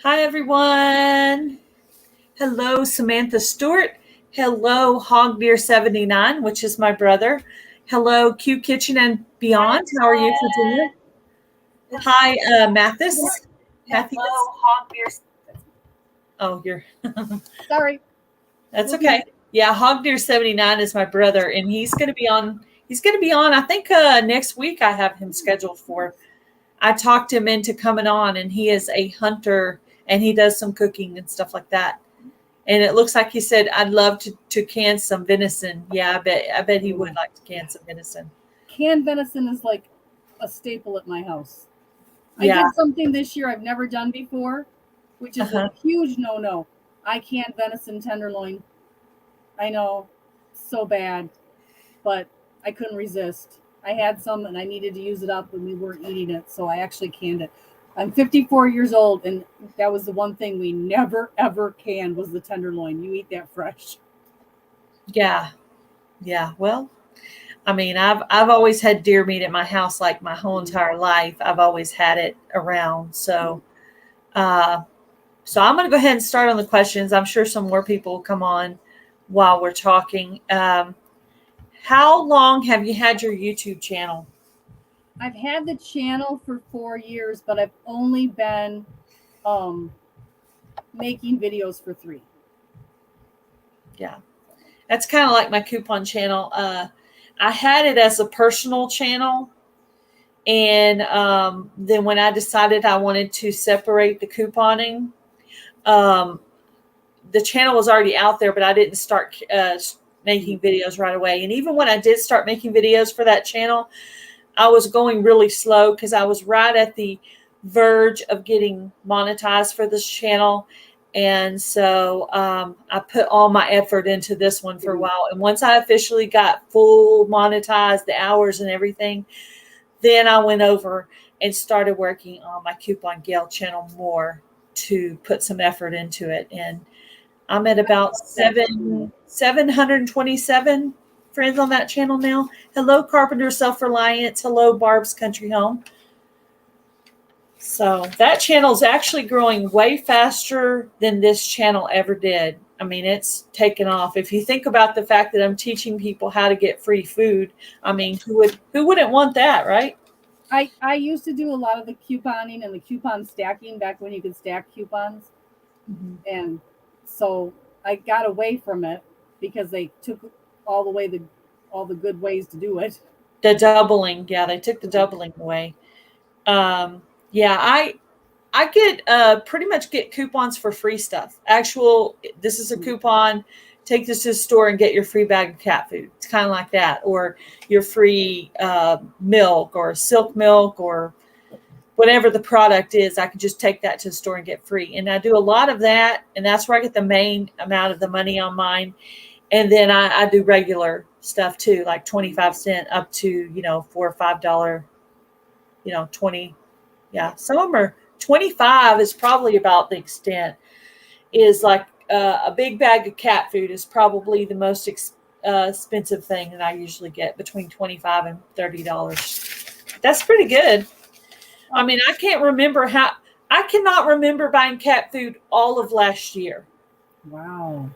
Hi, everyone. Hello, Samantha Stewart. Hello, Hogbeer79, which is my brother. Hello, Q Kitchen and Beyond. How are you, Virginia? Hi, Mathis. Matthias. Hogbeer. Oh, you're. Sorry. That's okay. Yeah, Hogbeer79 is my brother, and he's going to be on. He's going to be on. I think next week I have him scheduled for. I talked him into coming on, and he is a hunter, and he does some cooking and stuff like that. And it looks like he said, "I'd love to can some venison." Yeah, I bet he would like to can some venison. Canned venison is like a staple at my house. Yeah. I did something this year I've never done before, which is a huge no-no. I canned venison tenderloin. I know, so bad, but I couldn't resist. I had some and I needed to use it up and we weren't eating it, so I actually canned it. I'm 54 years old, and that was the one thing we never, ever canned was the tenderloin. You eat that fresh. Yeah. Well, I mean, I've always had deer meat at my house like my whole entire life. I've always had it around. So I'm going to go ahead and start on the questions. I'm sure some more people will come on while we're talking. How long have you had your YouTube channel? I've had the channel for 4 years, but I've only been making videos for 3. Yeah, that's kind of like my coupon channel. I had it as a personal channel, and then when I decided I wanted to separate the couponing, the channel was already out there, but I didn't start making videos right away. And even when I did start making videos for that channel, I was going really slow because I was right at the verge of getting monetized for this channel. And so I put all my effort into this one for a while. And once I officially got full monetized, the hours and everything, then I went over and started working on my Coupon Gail channel more to put some effort into it. And I'm at about 727 friends on that channel now. Hello, Carpenter Self-Reliance. Hello, Barb's Country Home. So that channel is actually growing way faster than this channel ever did. I mean, it's taken off. If you think about the fact that I'm teaching people how to get free food, I mean, who wouldn't want that, right? I used to do a lot of the couponing and the coupon stacking back when you could stack coupons. Mm-hmm. And so I got away from it because they took all the good ways to do it. The doubling. Yeah, they took the doubling away. I get pretty much get coupons for free stuff. This is a coupon. Take this to the store and get your free bag of cat food. It's kind of like that, or your free milk or silk milk or whatever the product is. I can just take that to the store and get free. And I do a lot of that, and that's where I get the main amount of the money on mine. And then I do regular stuff too, like 25 cents up to, $4 or $5, 20. Yeah. Some of them are 25 is probably about the extent is like a big bag of cat food is probably the most expensive thing that I usually get, between $25 and $30. That's pretty good. I mean, I cannot remember buying cat food all of last year. Wow.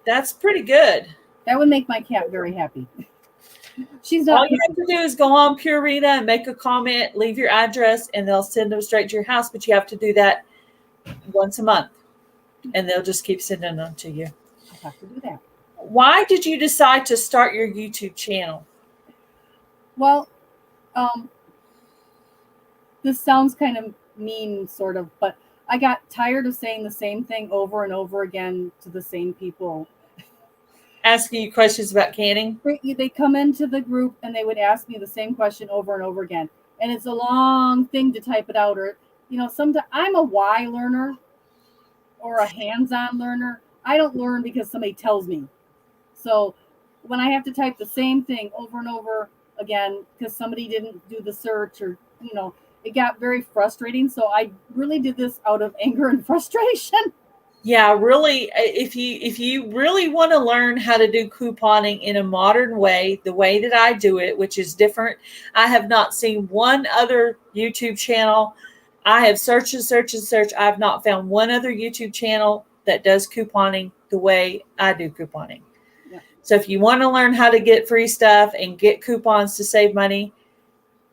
That's pretty good. That would make my cat very happy. She's not. All you have to do is go on Purina and make a comment, leave your address, and they'll send them straight to your house. But you have to do that once a month, and they'll just keep sending them to you. I have to do that. Why did you decide to start your YouTube channel? Well, this sounds kind of mean, sort of, but I got tired of saying the same thing over and over again to the same people. Asking you questions about canning? They come into the group and they would ask me the same question over and over again. And it's a long thing to type it out. Or, sometimes I'm a why learner or a hands-on learner. I don't learn because somebody tells me. So when I have to type the same thing over and over again because somebody didn't do the search, or, it got very frustrating. So I really did this out of anger and frustration. Yeah, really, if you really want to learn how to do couponing in a modern way, the way that I do it, which is different, I have not seen one other YouTube channel I have searched and searched and searched. I've not found one other YouTube channel that does couponing the way I do couponing. Yeah. So if you want to learn how to get free stuff and get coupons to save money,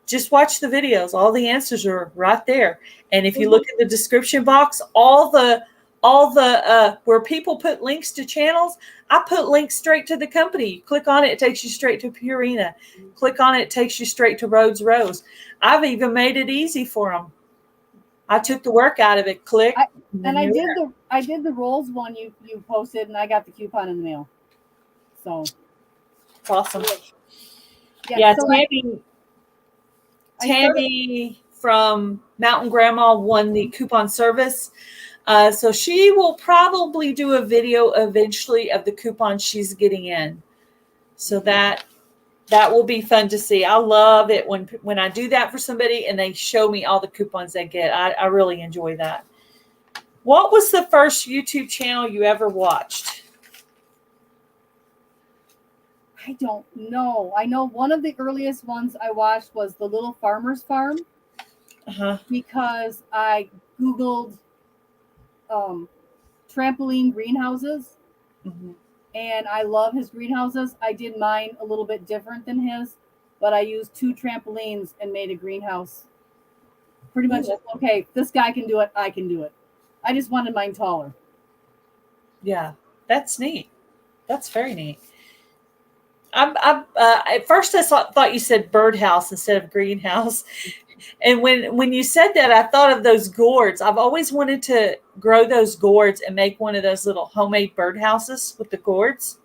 just watch the videos. All the answers are right there. And if you look at the description box, all the where people put links to channels, I put links straight to the company. You click on it, it takes you straight to Purina. Click on it, it takes you straight to Rhodes Rose. I've even made it easy for them. I took the work out of it. Click. I did the rolls one you posted, and I got the coupon in the mail. So it's awesome. Yeah, so Tammy from Mountain Grandma won the coupon service. So she will probably do a video eventually of the coupons she's getting in. So that will be fun to see. I love it when I do that for somebody and they show me all the coupons they get. I really enjoy that. What was the first YouTube channel you ever watched? I don't know. I know one of the earliest ones I watched was The Little Farmer's Farm. Because I Googled trampoline greenhouses. Mm-hmm. And I love his greenhouses. I did mine a little bit different than his, but I used 2 trampolines and made a greenhouse. Pretty much, okay, this guy can do it, I can do it. I just wanted mine taller. Yeah, that's neat. That's very neat. At first I thought you said birdhouse instead of greenhouse. And when you said that, I thought of those gourds. I've always wanted to grow those gourds and make one of those little homemade birdhouses with the gourds.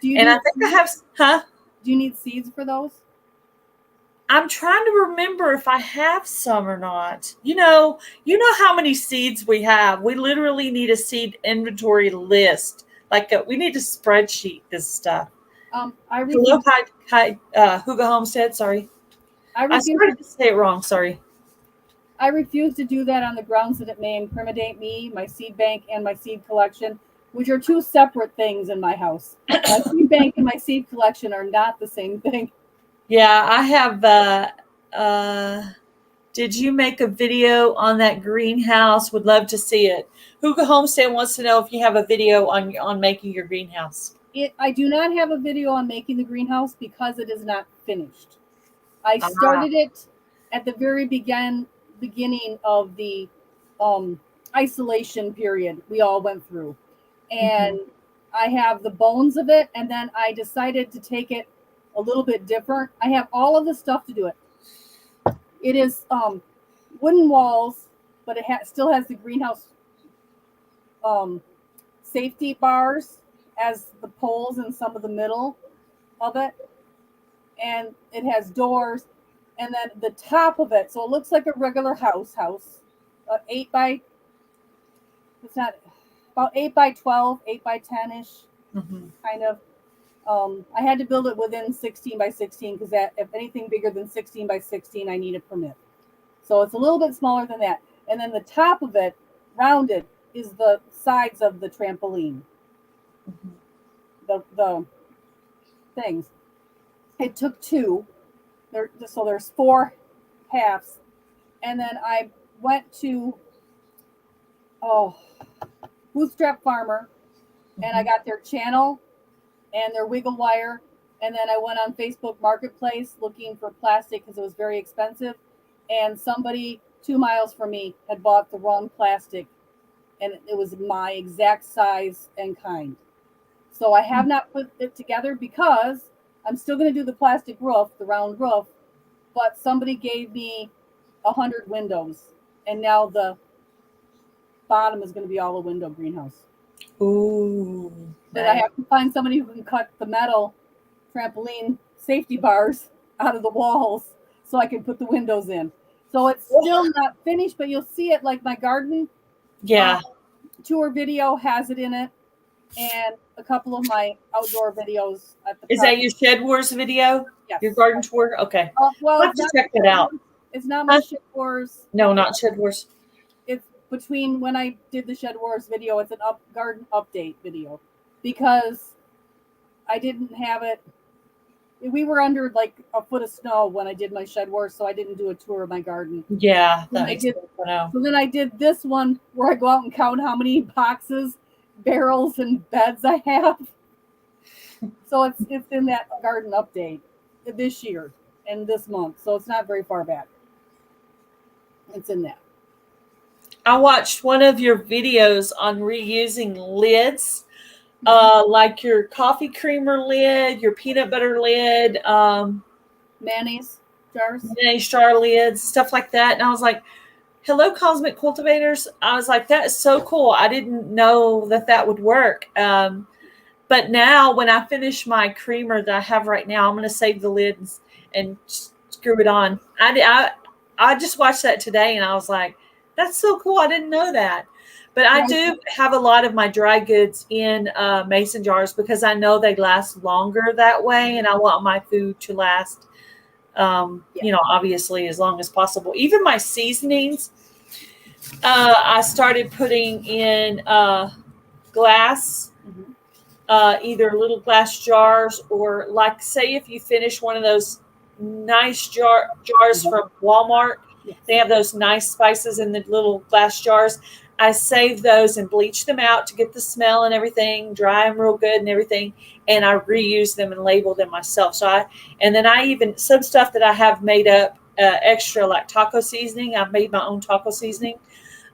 Do you Do you need seeds for those? I'm trying to remember if I have some or not. You know how many seeds we have. We literally need a seed inventory list. We need a spreadsheet this stuff. Hello, Huga Homestead. Sorry. I started to say it wrong. Sorry. I refuse to do that on the grounds that it may incriminate me, my seed bank, and my seed collection, which are 2 separate things in my house. My seed bank and my seed collection are not the same thing. Yeah, I have. Did you make a video on that greenhouse? Would love to see it. Huga Homestead wants to know if you have a video on making your greenhouse. I do not have a video on making the greenhouse because it is not finished. I started it at the very beginning of the isolation period we all went through. And I have the bones of it, and then I decided to take it a little bit different. I have all of the stuff to do it. It is wooden walls, but it still has the greenhouse safety bars as the poles in some of the middle of it. And it has doors, and then the top of it, so it looks like a regular house, 8 by, it's not, about 8 by 12, 8 by 10-ish, kind of. I had to build it within 16 by 16 because if anything bigger than 16 by 16, I need a permit. So it's a little bit smaller than that. And then the top of it, rounded, is the sides of the trampoline. The things. It took 2. So there's 4 halves. And then I went to Bootstrap Farmer, and I got their channel and their wiggle wire. And then I went on Facebook Marketplace looking for plastic because it was very expensive. And somebody 2 miles from me had bought the wrong plastic, and it was my exact size and kind. So I have not put it together because I'm still going to do the plastic roof, the round roof, but somebody gave me 100 windows, and now the bottom is going to be all a window greenhouse. Ooh. But I have to find somebody who can cut the metal trampoline safety bars out of the walls so I can put the windows in. So it's still not finished, but you'll see it like my garden. Yeah. Tour video has it in it, and a couple of my outdoor videos. Is that your Shed Wars video? Yes. Your garden tour? Okay. Well, I'll have to check that out. It's not my Shed Wars. No, not Shed Wars. It's between when I did the Shed Wars video. It's an garden update video because I didn't have it We were under like a foot of snow when I did my shed war, so I didn't do a tour of my garden. Yeah, Then that makes sense. so then I did this one where I go out and count how many boxes, barrels, and beds I have. So it's in that garden update this year and this month, so it's not very far back. It's in that. I watched one of your videos on reusing lids, like your coffee creamer lid, your peanut butter lid, Mayonnaise jars, mayonnaise jar lids, stuff like that. And I was like, hello, Cosmic Cultivators. I was like, that is so cool. I didn't know that would work. But now when I finish my creamer that I have right now, I'm going to save the lids and screw it on. I just watched that today and I was like, that's so cool. I didn't know that. But I do have a lot of my dry goods in mason jars because I know they last longer that way. And I want my food to last, obviously as long as possible. Even my seasonings, I started putting in glass, either little glass jars or like, say, if you finish one of those nice jars from Walmart, they have those nice spices in the little glass jars. I save those and bleach them out to get the smell and everything, dry them real good and everything. And I reuse them and label them myself. And then I even, some stuff that I have made up extra, like taco seasoning. I've made my own taco seasoning.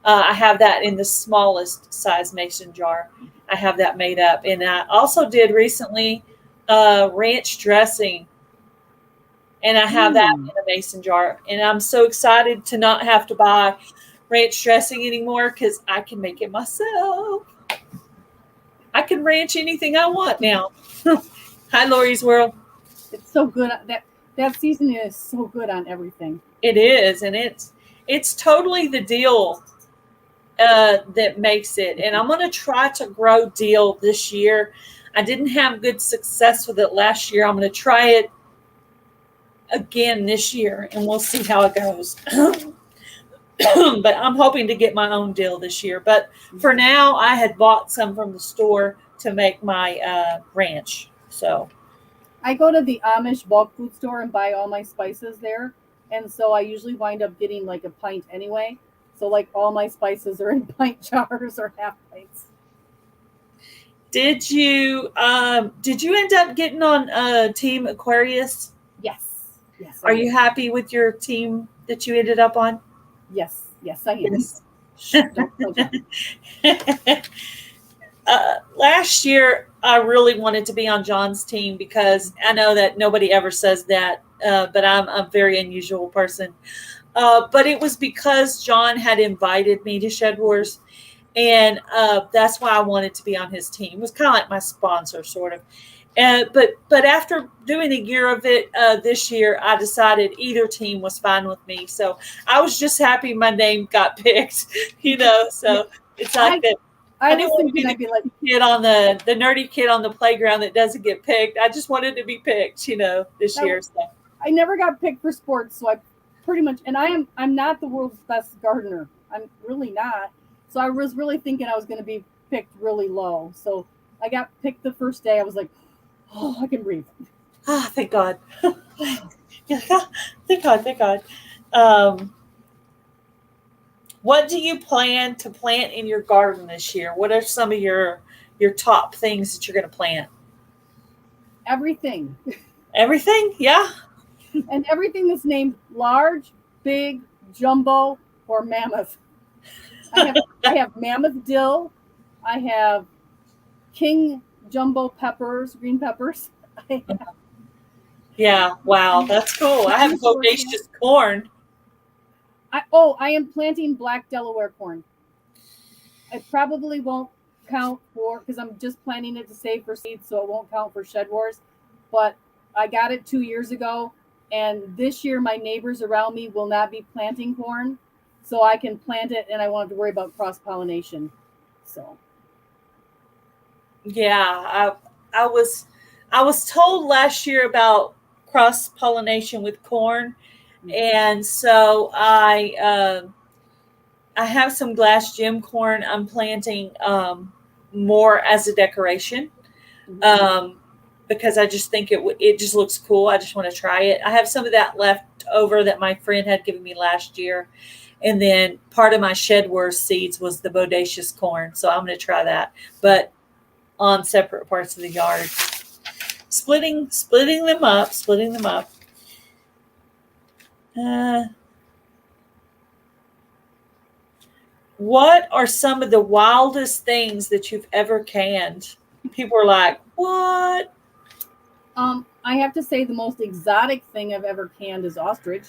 I have that in the smallest size mason jar. I have that made up. And I also did recently ranch dressing. And I have that in a mason jar. And I'm so excited to not have to buy ranch dressing anymore because I can make it myself. I can ranch anything I want now. Hi, Lori's World. It's so good. That seasoning is so good on everything. It is. And it's totally the dill that makes it. And I'm going to try to grow dill this year. I didn't have good success with it last year. I'm going to try it again this year and we'll see how it goes. But I'm hoping to get my own dill this year. But for now, I had bought some from the store to make my ranch. So I go to the Amish bulk food store and buy all my spices there. And so I usually wind up getting like a pint anyway. So like all my spices are in pint jars or half pints. Did you end up getting on Team Aquarius? Yes. Are you happy with your team that you ended up on? Yes, I am. Yes. Last year, I really wanted to be on John's team because I know that nobody ever says that, but I'm a very unusual person. But it was because John had invited me to Shed Wars, and that's why I wanted to be on his team. It was kind of like my sponsor, sort of. But after doing a year of it this year, I decided either team was fine with me. So I was just happy my name got picked, So it's like that. I didn't want to be the kid on the nerdy kid on the playground that doesn't get picked. I just wanted to be picked, this year. So. I never got picked for sports, so I pretty much, and I'm not the world's best gardener. I'm really not. So I was really thinking I was going to be picked really low. So I got picked the first day. I was like, oh, I can breathe. Ah, thank God. Thank God. What do you plan to plant in your garden this year? What are some of your top things that you're going to plant? Everything. Everything? Yeah. And everything that's named large, big, jumbo, or mammoth. I have mammoth dill. I have king jumbo peppers, green peppers. Yeah, wow, that's cool. I have bodacious corn. I am planting black Delaware corn. I probably won't count for, because I'm just planting it to save for seeds, so it won't count for Shed Wars. But I got it 2 years ago, and this year my neighbors around me will not be planting corn, so I can plant it, and I won't have to worry about cross-pollination. So. Yeah, I was told last year about cross-pollination with corn, and so I have some glass gem corn I'm planting more as a decoration. because I just think it just looks cool. I just want to try it. I have some of that left over that my friend had given me last year. And then part of my Shedworth seeds was the bodacious corn. So I'm going to try that, but on separate parts of the yard. Splitting them up. What are some of the wildest things that you've ever canned? People are like, what? I have to say the most exotic thing I've ever canned is ostrich.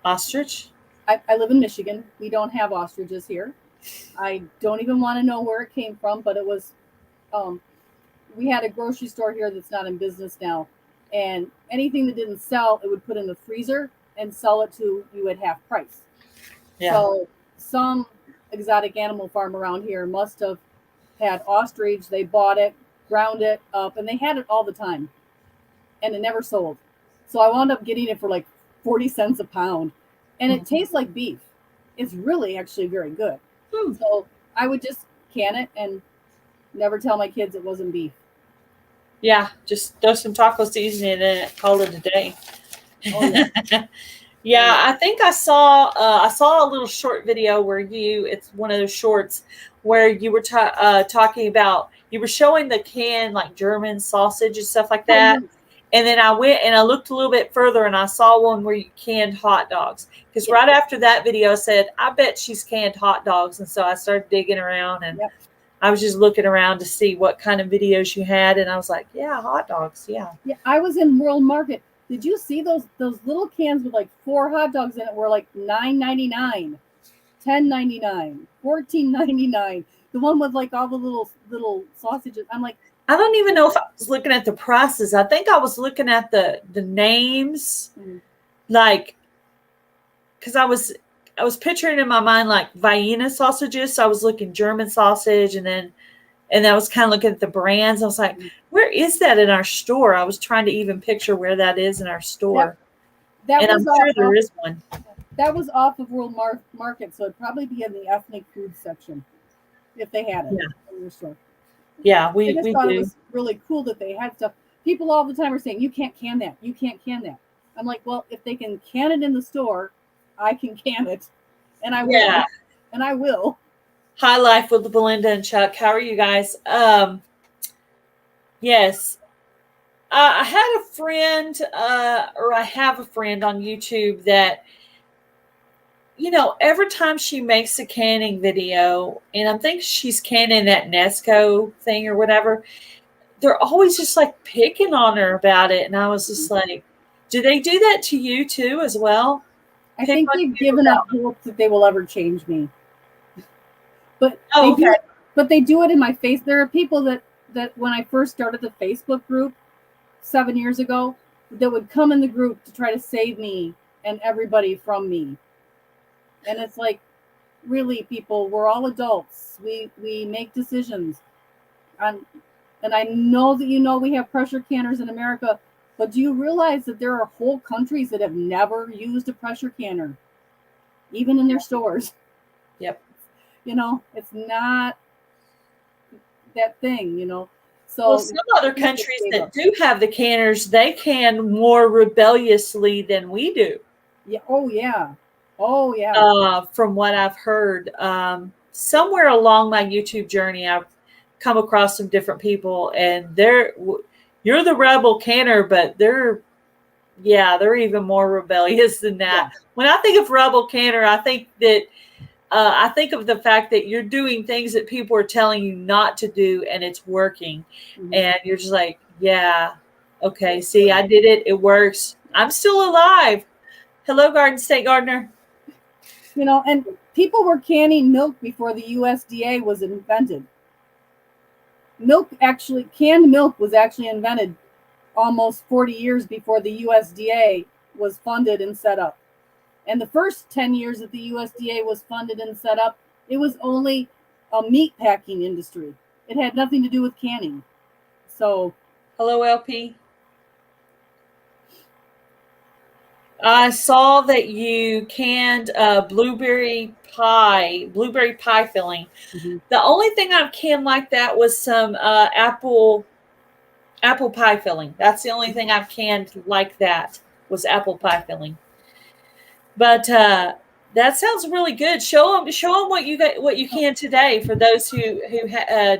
Ostrich? I live in Michigan. We don't have ostriches here. I don't even want to know where it came from, but it was, we had a grocery store here that's not in business now. And anything that didn't sell, it would put in the freezer and sell it to you at half price. Yeah. So some exotic animal farm around here must have had ostrich. They bought it, ground it up, and they had it all the time. And it never sold. So I wound up getting it for like 40 cents a pound. And it tastes like beef. It's really actually very good. So I would just can it and never tell my kids it wasn't beef. Yeah, just throw some taco seasoning in it, call it a day. Oh, yeah. Yeah, I think I saw a little short video where it's one of those shorts where you were talking about, you were showing the canned like German sausage and stuff like that. And then I went and I looked a little bit further and I saw one where you canned hot dogs. Because right after that video I said, I bet she's canned hot dogs. And so I started digging around and I was just looking around to see what kind of videos you had. And I was like, yeah, hot dogs. Yeah. Yeah, I was in World Market. Did you see those little cans with like 4 hot dogs in it were like $9.99, $10.99, $14.99. The one with like all the little sausages. I'm like, I don't even know if I was looking at the prices. I think I was looking at the names, like, because I was picturing in my mind like Vienna sausages. So I was looking German sausage, and I was kind of looking at the brands. I was like, where is that in our store? I was trying to even picture where that is in our store. And I'm sure there is one. That was off of World Market, so it'd probably be in the ethnic food section if they had it in your store. Yeah, we thought do. It was really cool that they had stuff. People all the time are saying, you can't can that. You can't can that. I'm like, well, if they can can it in the store, I can can it. And I will. Yeah. And I will. High Life with Belinda and Chuck. How are you guys? Yes. I had a friend, or I have a friend on YouTube that, every time she makes a canning video, and I think she's canning that Nesco thing or whatever, they're always just like picking on her about it. And I was just like, do they do that to you too as well? I think they've given up hope that they will ever change me. But they do it in my face. There are people that when I first started the Facebook group 7 years ago, that would come in the group to try to save me and everybody from me. And it's like, really, people, we're all adults. We make decisions. And I know that we have pressure canners in America, but do you realize that there are whole countries that have never used a pressure canner, even in their stores? Yep. It's not that thing, So some other countries that do have the canners, they can more rebelliously than we do. Yeah. Oh yeah. From what I've heard, somewhere along my YouTube journey, I've come across some different people, and you're the rebel canner, but they're even more rebellious than that. Yeah. When I think of rebel canner, I think of the fact that you're doing things that people are telling you not to do, and it's working. And you're just like, yeah, okay, see, I did it. It works. I'm still alive. Hello, Garden State Gardener. And people were canning milk before the USDA was invented. Canned milk was actually invented almost 40 years before the USDA was funded and set up. And the first 10 years that the USDA was funded and set up, it was only a meat packing industry. It had nothing to do with canning. So, hello, LP. I saw that you canned blueberry pie filling. The only thing I've canned like that was some apple Apple pie filling. That's the only thing I've canned like that was apple pie filling. But that sounds really good. Show them what you got, what you can today for those who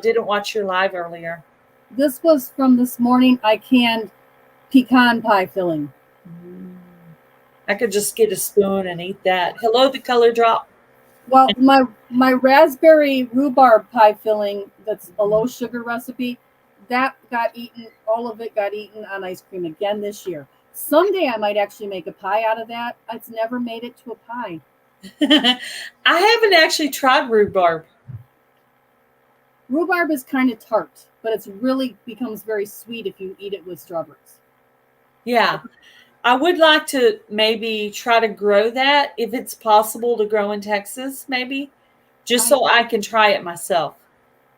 didn't watch your live earlier. This was from this morning. I canned pecan pie filling. I could just get a spoon and eat that. Hello, the color drop. Well, my raspberry rhubarb pie filling, that's a low sugar recipe, that got eaten, all of it got eaten on ice cream again this year. Someday I might actually make a pie out of that. It's never made it to a pie. I haven't actually tried rhubarb. Rhubarb is kind of tart, but it's really becomes very sweet if you eat it with strawberries. Yeah. I would like to maybe try to grow that if it's possible to grow in Texas, maybe, just so I can try it myself.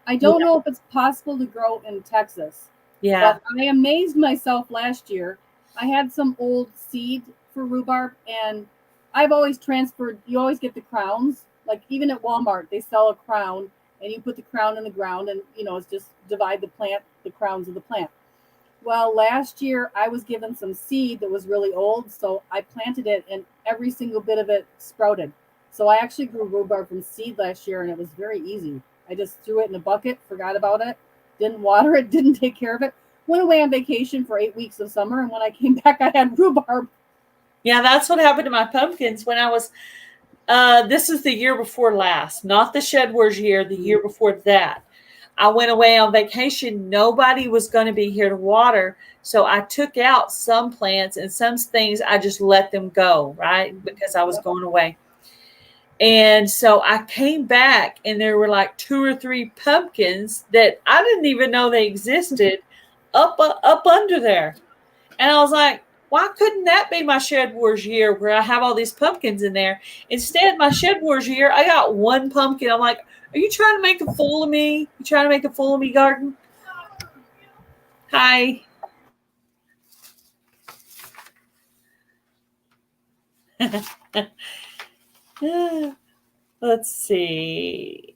I don't know if it's possible to grow in Texas. Yeah. But I amazed myself last year. I had some old seed for rhubarb, and I've always transferred. You always get the crowns. Like even at Walmart, they sell a crown, and you put the crown in the ground, and it's just divide the crowns of the plant. Well, last year I was given some seed that was really old, so I planted it, and every single bit of it sprouted. So I actually grew rhubarb from seed last year, and it was very easy. I just threw it in a bucket, forgot about it, didn't water it, didn't take care of it, went away on vacation for 8 weeks of summer, and when I came back, I had rhubarb. Yeah, that's what happened to my pumpkins when I was, this is the year before last, not the Shed Wars year, the year before that. I went away on vacation. Nobody was going to be here to water. So I took out some plants and some things. I just let them go, right? Because I was going away. And so I came back and there were like 2 or 3 pumpkins that I didn't even know they existed up under there. And I was like, why couldn't that be my Shed Wars year where I have all these pumpkins in there? Instead, my Shed Wars year, I got 1 pumpkin. I'm like, are you trying to make a fool of me? You trying to make a fool of me, garden? Hi. Let's see.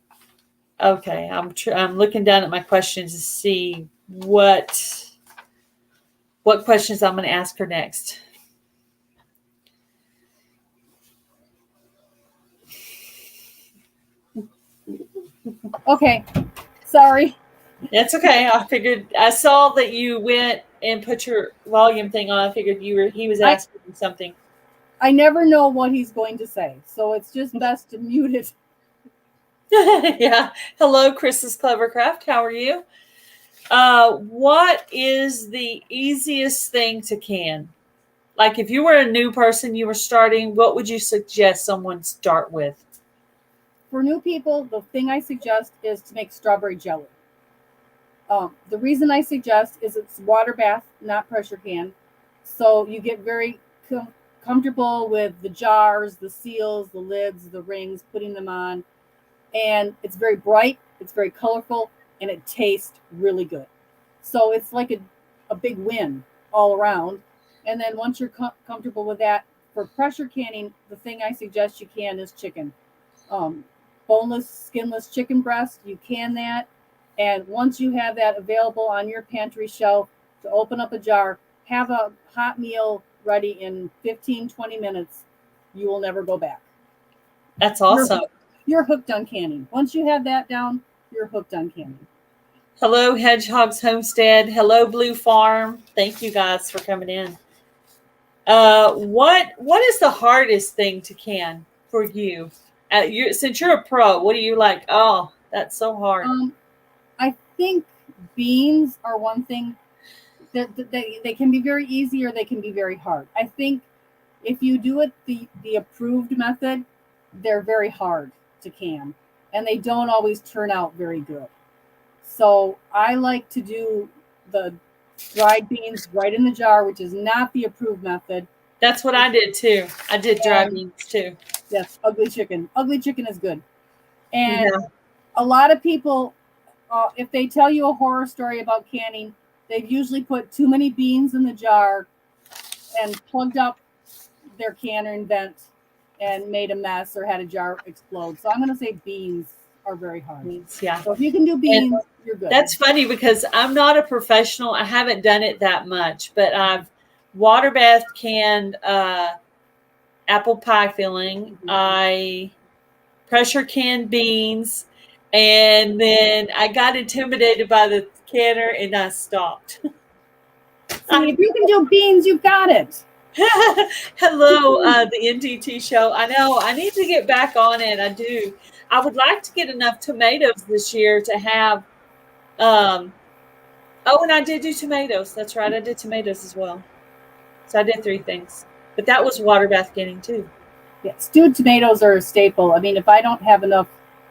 Okay, I'm looking down at my questions to see what questions I'm going to ask her next. Okay, sorry. That's okay. I saw that you went and put your volume thing on. I figured he was asking something. I never know what he's going to say, so it's just best to mute it. Yeah. Hello, Chris's Clevercraft. How are you? What is the easiest thing to can? Like if you were a new person, you were starting, what would you suggest someone start with? For new people, the thing I suggest is to make strawberry jelly. The reason I suggest is it's water bath, not pressure can. So you get very comfortable with the jars, the seals, the lids, the rings, putting them on. And it's very bright, it's very colorful, and it tastes really good. So it's like a big win all around. And then once you're comfortable with that, for pressure canning, the thing I suggest you can is chicken. Boneless, skinless chicken breast, you can that. And once you have that available on your pantry shelf to open up a jar, have a hot meal ready in 15, 20 minutes. You will never go back. That's awesome. You're hooked on canning. Once you have that down, you're hooked on canning. Hello, Hedgehog's Homestead. Hello, Blue Farm. Thank you guys for coming in. What is the hardest thing to can for you? Since you're a pro, what do you like? Oh, that's so hard. I think beans are one thing that they can be very easy or they can be very hard. I think if you do it the approved method, they're very hard to can, and they don't always turn out very good. So I like to do the dried beans right in the jar, which is not the approved method. That's what I did too. I did dried beans too. Yes, ugly chicken. Ugly chicken is good. And a lot of people, if they tell you a horror story about canning, they've usually put too many beans in the jar and plugged up their canner and vent and made a mess or had a jar explode. So I'm going to say beans are very hard. Beans, yeah. So if you can do beans, you're good. That's funny because I'm not a professional. I haven't done it that much, but I've water bath canned apple pie filling. I pressure canned beans, and then I got intimidated by the canner and I stopped. See, if you can do beans, you got it. Hello, the NDT show. I know I need to get back on it. I do. I would like to get enough tomatoes this year to have. Oh, and I did do tomatoes. That's right. I did tomatoes as well. So I did 3 things. But that was water bath canning too. Yeah, stewed tomatoes are a staple. I mean, if I don't have enough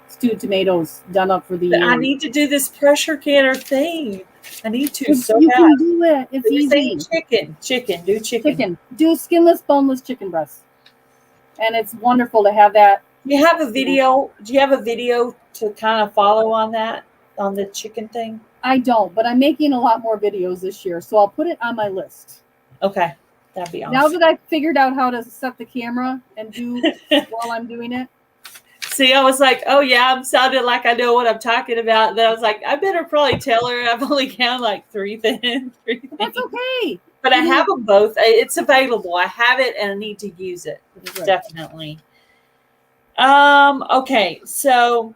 stewed tomatoes done up for the year, I need to do this pressure canner thing. I need to so you bad. can do it. It's easy. Chicken. Do chicken. Do skinless, boneless chicken breasts, and it's wonderful to have that. Do you have a video? Do you have a video to kind of follow on that, on the chicken thing? I don't, but I'm making a lot more videos this year, so I'll put it on my list. Okay, that'd be awesome. Now that I've figured out how to set the camera and do while I'm doing it. See, I was like, oh yeah, I'm sounding like I know what I'm talking about. And then I was like, I better probably tell her I've only counted like 3 things. That's okay. But I have them both. It's available. I have it and I need to use it. Right. Definitely. Okay, so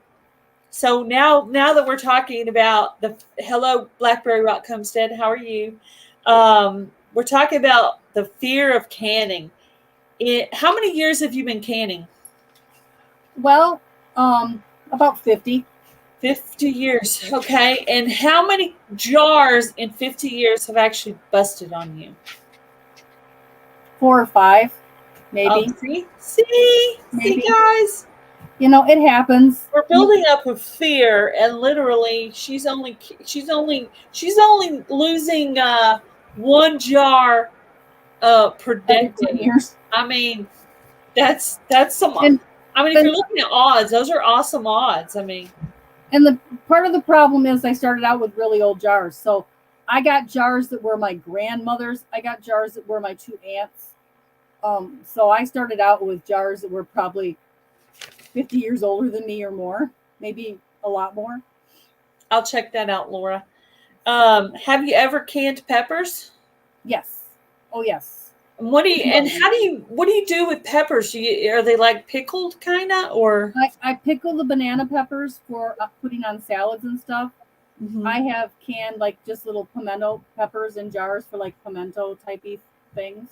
now that we're talking about the hello Blackberry Rock Homestead, how are you? We're talking about the fear of canning. How many years have you been canning? Well, about 50. 50 years. Okay. And how many jars in 50 years have actually busted on you? 4 or 5, maybe. See, guys. You know, it happens. We're building up a fear, and literally, she's only losing 1 jar per decade. 10 years. I mean, that's some. I mean, if you're looking at odds, those are awesome odds. I mean, and the part of the problem is I started out with really old jars. So I got jars that were my grandmother's. I got jars that were my 2 aunts. So I started out with jars that were probably 50 years older than me or more, maybe a lot more. I'll check that out, Laura. Have you ever canned peppers? Yes. Oh, yes. What do you do with peppers? Are they like pickled kind of, or? I pickle the banana peppers for putting on salads and stuff. Mm-hmm. I have canned like just little pimento peppers in jars for like pimento typey things.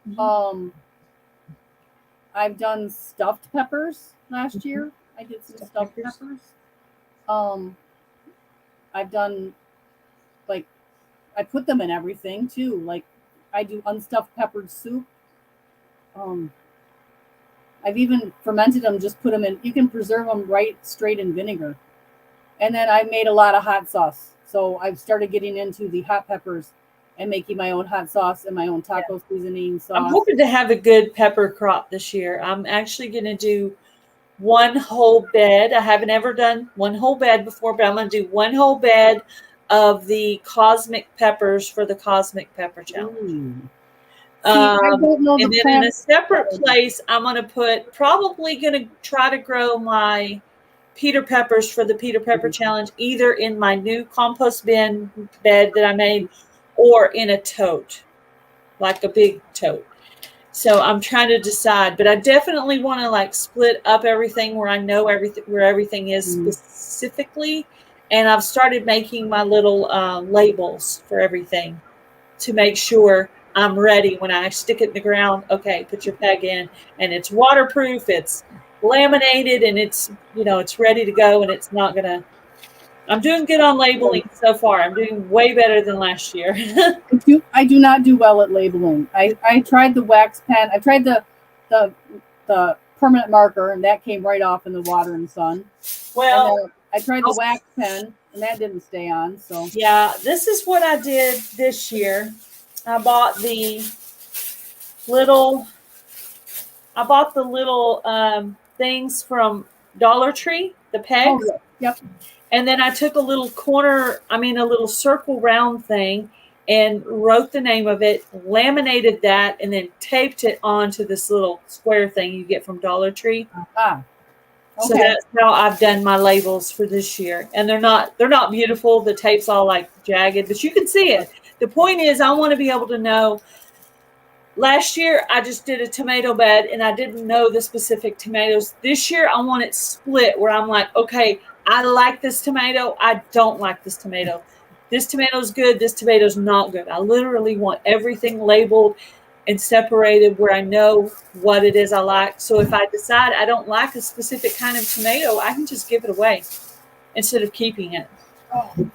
Mm-hmm. I've done stuffed peppers last year. I did some stuffed peppers. I've done like I put them in everything too. Like I do unstuffed peppered soup. I've even fermented them, just put them in. You can preserve them right straight in vinegar. And then I made a lot of hot sauce. So I've started getting into the hot peppers and making my own hot sauce and my own taco seasoning sauce. I'm hoping to have a good pepper crop this year. I'm actually going to do 1 whole bed. I haven't ever done 1 whole bed before, but I'm going to do 1 whole bed of the cosmic peppers for the Cosmic Pepper Challenge. I don't know and then in a separate place, I'm going to probably going to try to grow my Peter peppers for the Peter Pepper Challenge, either in my new compost bin bed that I made or in a tote, like a big tote. So I'm trying to decide, but I definitely want to like split up everything where I know where everything is specifically. And I've started making my little labels for everything to make sure I'm ready when I stick it in the ground. Okay, put your peg in, and it's waterproof, it's laminated, and it's ready to go, and it's not gonna. I'm doing good on labeling so far. I'm doing way better than last year. I do not do well at labeling. I tried the wax pen. I tried the permanent marker, and that came right off in the water and sun. Well. I tried the wax pen, and that didn't stay on. So yeah, this is what I did this year. I bought the little things from Dollar Tree, the pegs. Oh, yep. And then I took a little circle round thing and wrote the name of it, laminated that, and then taped it onto this little square thing you get from Dollar Tree. Uh-huh. So Okay. that's how I've done my labels for this year. And they're not beautiful. The tape's all like jagged, but you can see it. The point is I want to be able to know. Last year I just did a tomato bed and I didn't know the specific tomatoes. This year I want it split where I'm like, okay, I like this tomato. I don't like this tomato. This tomato's good. This tomato's not good. I literally want everything labeled and separated where I know what it is I like. So if I decide I don't like a specific kind of tomato, I can just give it away instead of keeping it. Oh.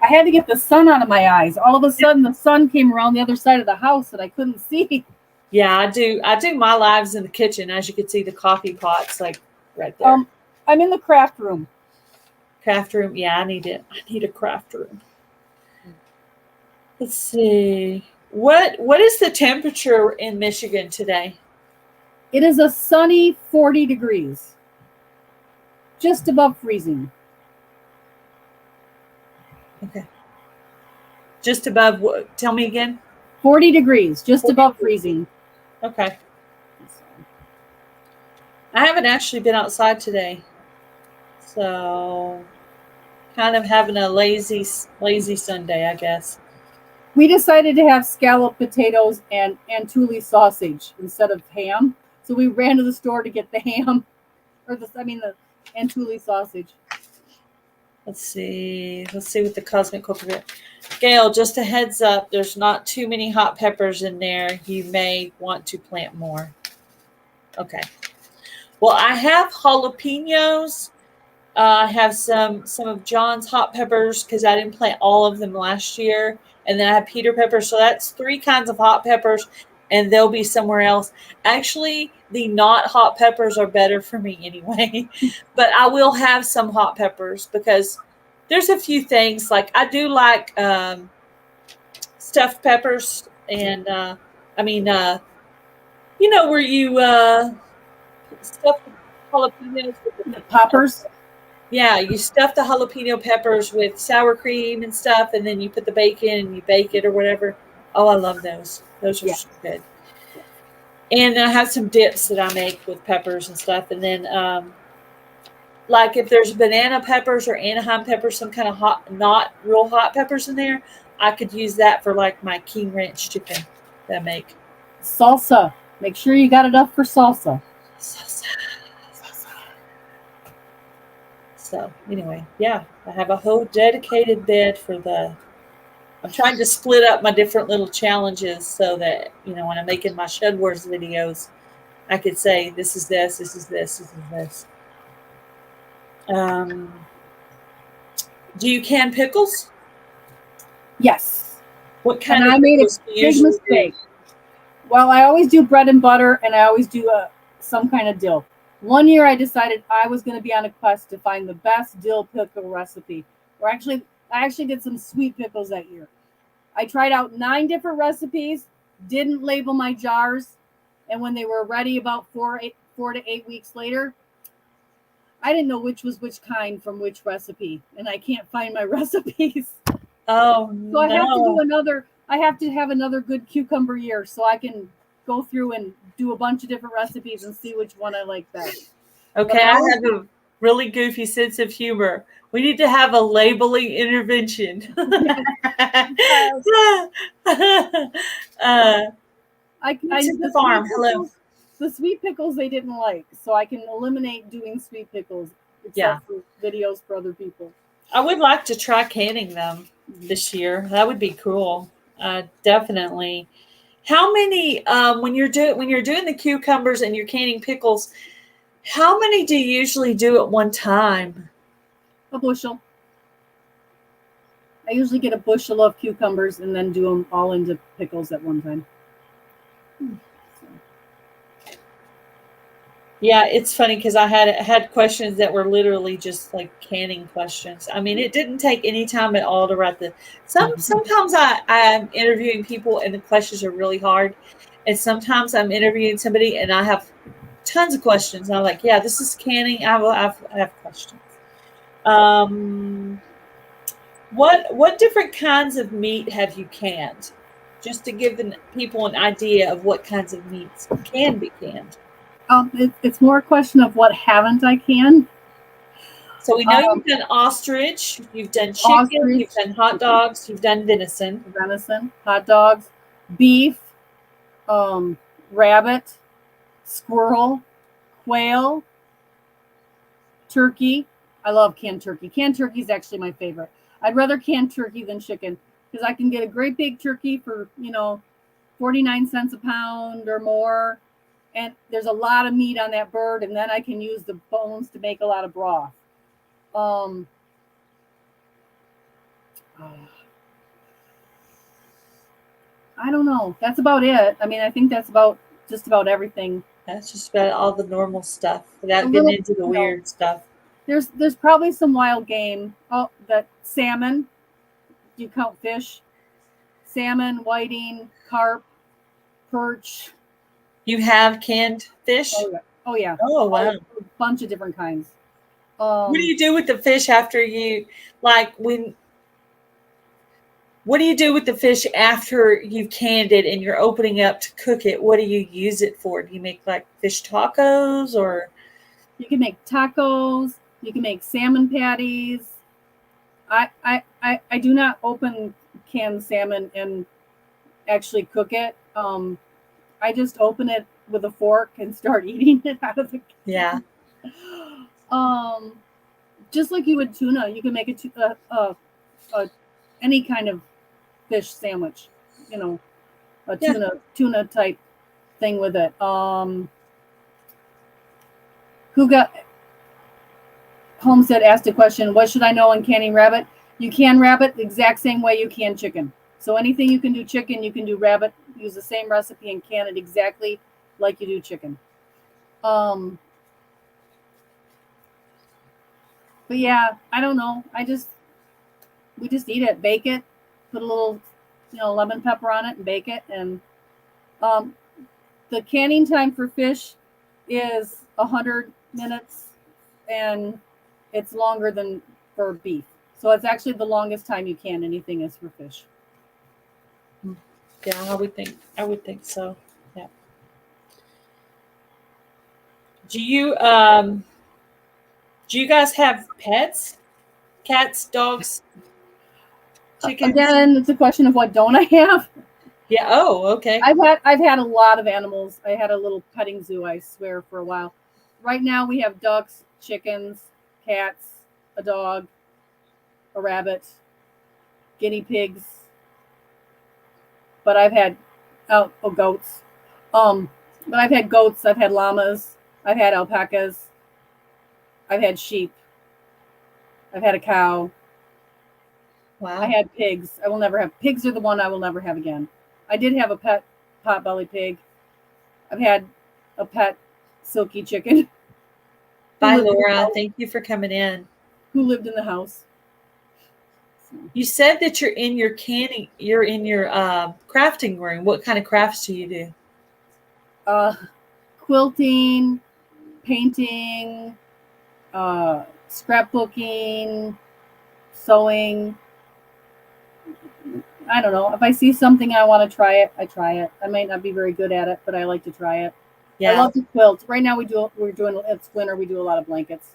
I had to get the sun out of my eyes. All of a sudden, the sun came around the other side of the house that I couldn't see. Yeah, I do my lives in the kitchen. As you can see, the coffee pot's like right there. I'm in the craft room. Craft room. Yeah, I need it. I need a craft room. Let's see. What is the temperature in Michigan today? It is a sunny 40 degrees. Just above freezing. Okay. Just above what? Tell me again. 40 degrees, just above freezing. Okay. I haven't actually been outside today. So kind of having a lazy Sunday, I guess. We decided to have scalloped potatoes and Antuli sausage instead of ham. So we ran to the store to get the ham, or the Antuli sausage. Let's see what the cosmic culprit. Gail, just a heads up, there's not too many hot peppers in there. You may want to plant more. Okay. Well, I have jalapenos. I have some of John's hot peppers because I didn't plant all of them last year. And then I have Peter peppers. So that's 3 kinds of hot peppers, and they'll be somewhere else. Actually, the not hot peppers are better for me anyway. But I will have some hot peppers because there's a few things. Like I do like stuffed peppers. And you know where you stuff jalapenos with the poppers? Yeah, you stuff the jalapeno peppers with sour cream and stuff, and then you put the bacon and you bake it or whatever. Oh, I love those. Those are so good. And I have some dips that I make with peppers and stuff. And then, like if there's banana peppers or Anaheim peppers, some kind of hot, not real hot peppers in there, I could use that for like my King Ranch chicken that I make. Salsa. Make sure you got enough for salsa. So anyway, yeah, I have a whole dedicated bed for I'm trying to split up my different little challenges so that, when I'm making my Shed Wars videos, I could say, this is this, this is this, this is this. Do you can pickles? Yes. What kind of I made a big mistake. Well, I always do bread and butter, and I always do some kind of dill. One year I decided I was going to be on a quest to find the best dill pickle recipe. I actually did some sweet pickles that year. I tried out 9 different recipes, didn't label my jars, and when they were ready about 4 to 8 weeks later, I didn't know which was which kind from which recipe, and I can't find my recipes. Oh, so I have to have another good cucumber year so I can go through and do a bunch of different recipes and see which one I like best. Okay, I have a really goofy sense of humor. We need to have a labeling intervention. The farm. Hello. The sweet pickles they didn't like, so I can eliminate doing sweet pickles except for videos for other people. I would like to try canning them this year. That would be cool. Definitely. How many when you're doing the cucumbers and you're canning pickles, how many do you usually do at one time? A bushel. I usually get a bushel of cucumbers and then do them all into pickles at one time. Yeah, it's funny because I had questions that were literally just like canning questions. I mean, it didn't take any time at all to write sometimes I'm interviewing people and the questions are really hard. And sometimes I'm interviewing somebody and I have tons of questions. I'm like, yeah, this is canning. I have questions. What different kinds of meat have you canned? Just to give the people an idea of what kinds of meats can be canned. It's more a question of what haven't I canned. So we know you've done ostrich, you've done chicken, Ostrich, you've done hot dogs, you've done venison. venison, hot dogs, beef, rabbit, squirrel, quail, turkey. I love canned turkey. Canned turkey is actually my favorite. I'd rather canned turkey than chicken because I can get a great big turkey for 49 cents a pound or more, and there's a lot of meat on that bird, and then I can use the bones to make a lot of broth. I don't know. That's about it. I mean, I think that's about just about everything. That's just about all the normal stuff without getting into the weird stuff. There's probably some wild game. Oh, that salmon. Do you count fish? Salmon, whiting, carp, perch. You have canned fish? Oh yeah. Oh wow. A bunch of different kinds. What do you do with the fish after you what do you do with the fish after you've canned it and you're opening up to cook it? What do you use it for? Do you make like fish tacos or? You can make tacos. You can make salmon patties. I do not open canned salmon and actually cook it. I just open it with a fork and start eating it out of the can. Yeah. Just like you would tuna, you can make any kind of fish sandwich, a tuna type thing with it. Homestead asked a question, what should I know in canning rabbit? You can rabbit the exact same way you can chicken. So anything you can do chicken, you can do rabbit. Use the same recipe and can it exactly like you do chicken. But yeah, I don't know. We just eat it, bake it, put a little, lemon pepper on it and bake it. And the canning time for fish is 100 minutes, and it's longer than for beef. So it's actually the longest time you can anything is for fish. Yeah, I would think so. Yeah. Do you guys have pets? Cats, dogs, chickens? Again, it's a question of what don't I have? Yeah. Oh, okay. I've had a lot of animals. I had a little petting zoo, I swear, for a while. Right now we have ducks, chickens, cats, a dog, a rabbit, guinea pigs. But I've had goats. But I've had goats, I've had llamas, I've had alpacas, I've had sheep, I've had a cow. Wow. I had pigs. I will never have pigs. Are the one I will never have again. I did have a pet potbelly pig. I've had a pet silky chicken. Bye, Laura. Thank you for coming in. Who lived in the house. You said that you're in your crafting room. What kind of crafts do you do? Quilting, painting, scrapbooking, sewing. I don't know. If I see something I want to try it, I try it. I might not be very good at it, but I like to try it. Yeah. I love to quilt. Right now it's winter, we do a lot of blankets.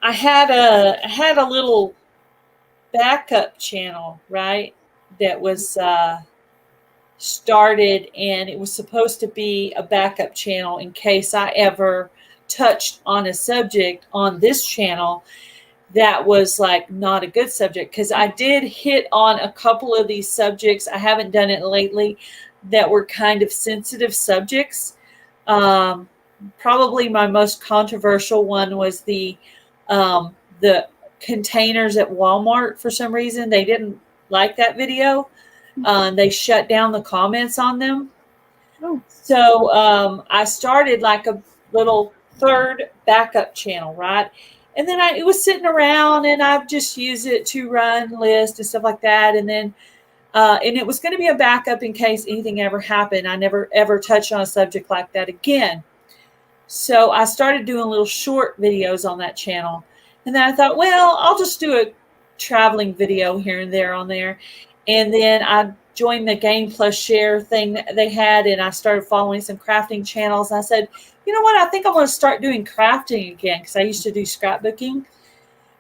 I had a little backup channel, right? That was started, and it was supposed to be a backup channel in case I ever touched on a subject on this channel that was like not a good subject, because I did hit on a couple of these subjects. I haven't done it lately, that were kind of sensitive subjects. Probably my most controversial one was the containers at Walmart. For some reason, they didn't like that video. They shut down the comments on them. So I started like a little third backup channel, right? And then it was sitting around, and I've just used it to run lists and stuff like that. And then and it was going to be a backup in case anything ever happened. I never ever touched on a subject like that again. So I started doing little short videos on that channel. And then I thought, well, I'll just do a traveling video here and there on there. And then I joined the Gain Plus Share thing that they had, and I started following some crafting channels. I said, you know what? I think I'm going to start doing crafting again because I used to do scrapbooking.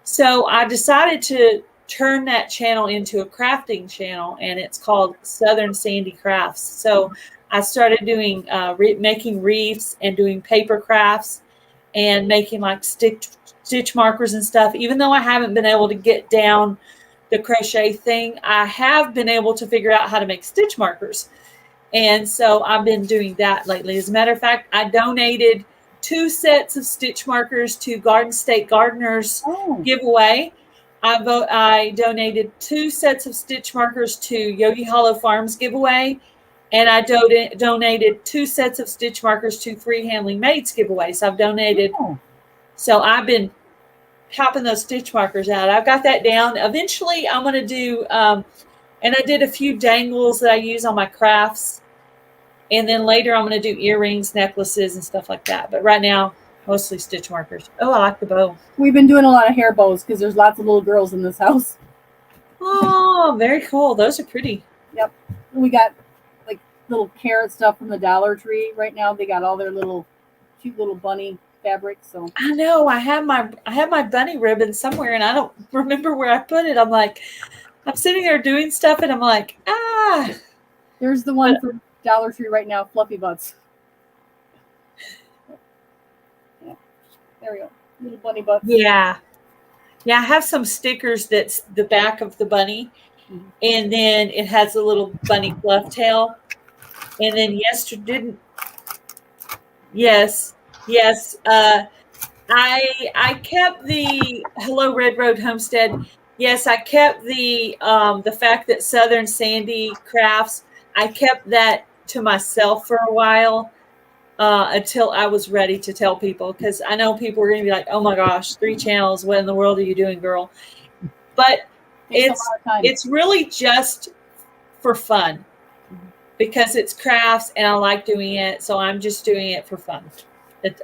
So I decided to turn that channel into a crafting channel, and it's called Southern Sandy Crafts. So I started doing making wreaths and doing paper crafts and making like stitch markers and stuff. Even though I haven't been able to get down the crochet thing, I have been able to figure out how to make stitch markers. And so I've been doing that lately. As a matter of fact, I donated 2 sets of stitch markers to Garden State Gardeners giveaway. I donated 2 sets of stitch markers to Yogi Hollow Farms giveaway. And I donated 2 sets of stitch markers to Free Handling Maids giveaway. So I've donated. So I've been popping those stitch markers out. I've got that down. Eventually I'm going to do, and I did a few dangles that I use on my crafts. And then later I'm going to do earrings, necklaces, and stuff like that. But right now, mostly stitch markers. Oh, I like the bow. We've been doing a lot of hair bows because there's lots of little girls in this house. Oh, very cool. Those are pretty. Yep. We got like little carrot stuff from the Dollar Tree. Right now they got all their little cute little bunny fabric. So I know I have my bunny ribbon somewhere and I don't remember where I put it. I'm sitting there doing stuff and I'm like, There's the one from Dollar Tree right now, Fluffy Butts. Yeah. There we go. Little bunny butts. Yeah. Yeah, I have some stickers that's the back of the bunny. Mm-hmm. And then it has a little bunny fluff tail. And then I kept the Hello Red Road Homestead. Yes, I kept the fact that Southern Sandy Crafts, I kept that to myself for a while until I was ready to tell people, because I know people are going to be like, oh my gosh, 3 channels. What in the world are you doing, girl? But it's really just for fun because it's crafts and I like doing it. So I'm just doing it for fun.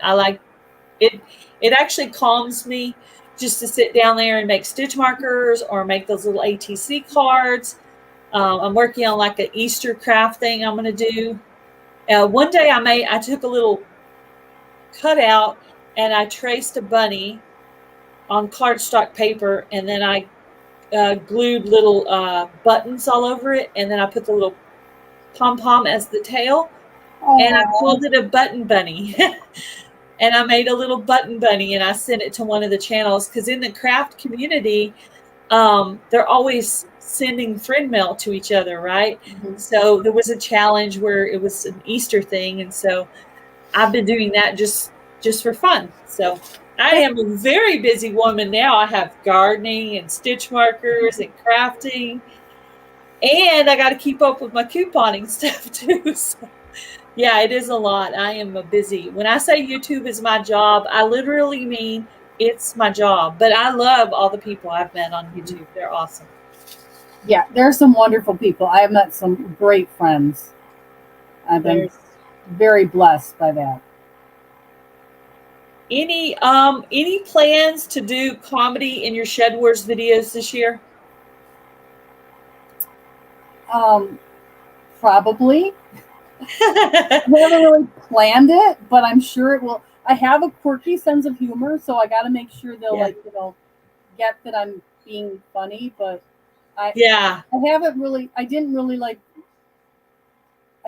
I like it. It actually calms me just to sit down there and make stitch markers or make those little ATC cards. I'm working on like an Easter craft thing I'm going to do. One day I took a little cutout and I traced a bunny on cardstock paper, and then I glued little buttons all over it, and then I put the little pom-pom as the tail. Aww. And I called it a button bunny. And I made a little button bunny and I sent it to one of the channels because in the craft community, they're always sending thread mail to each other, right? Mm-hmm. So there was a challenge where it was an Easter thing. And so I've been doing that just for fun. So I am a very busy woman now. I have gardening and stitch markers and crafting. And I got to keep up with my couponing stuff too. So yeah, it is a lot. I am a busy. When I say YouTube is my job, I literally mean it's my job. But I love all the people I've met on YouTube. They're awesome. Yeah, there are some wonderful people. I have met some great friends. I've been very blessed by that. Any plans to do comedy in your Shed Wars videos this year? Probably. I haven't really planned it, but I'm sure it will. I have a quirky sense of humor, so I got to make sure they'll get that I'm being funny. But I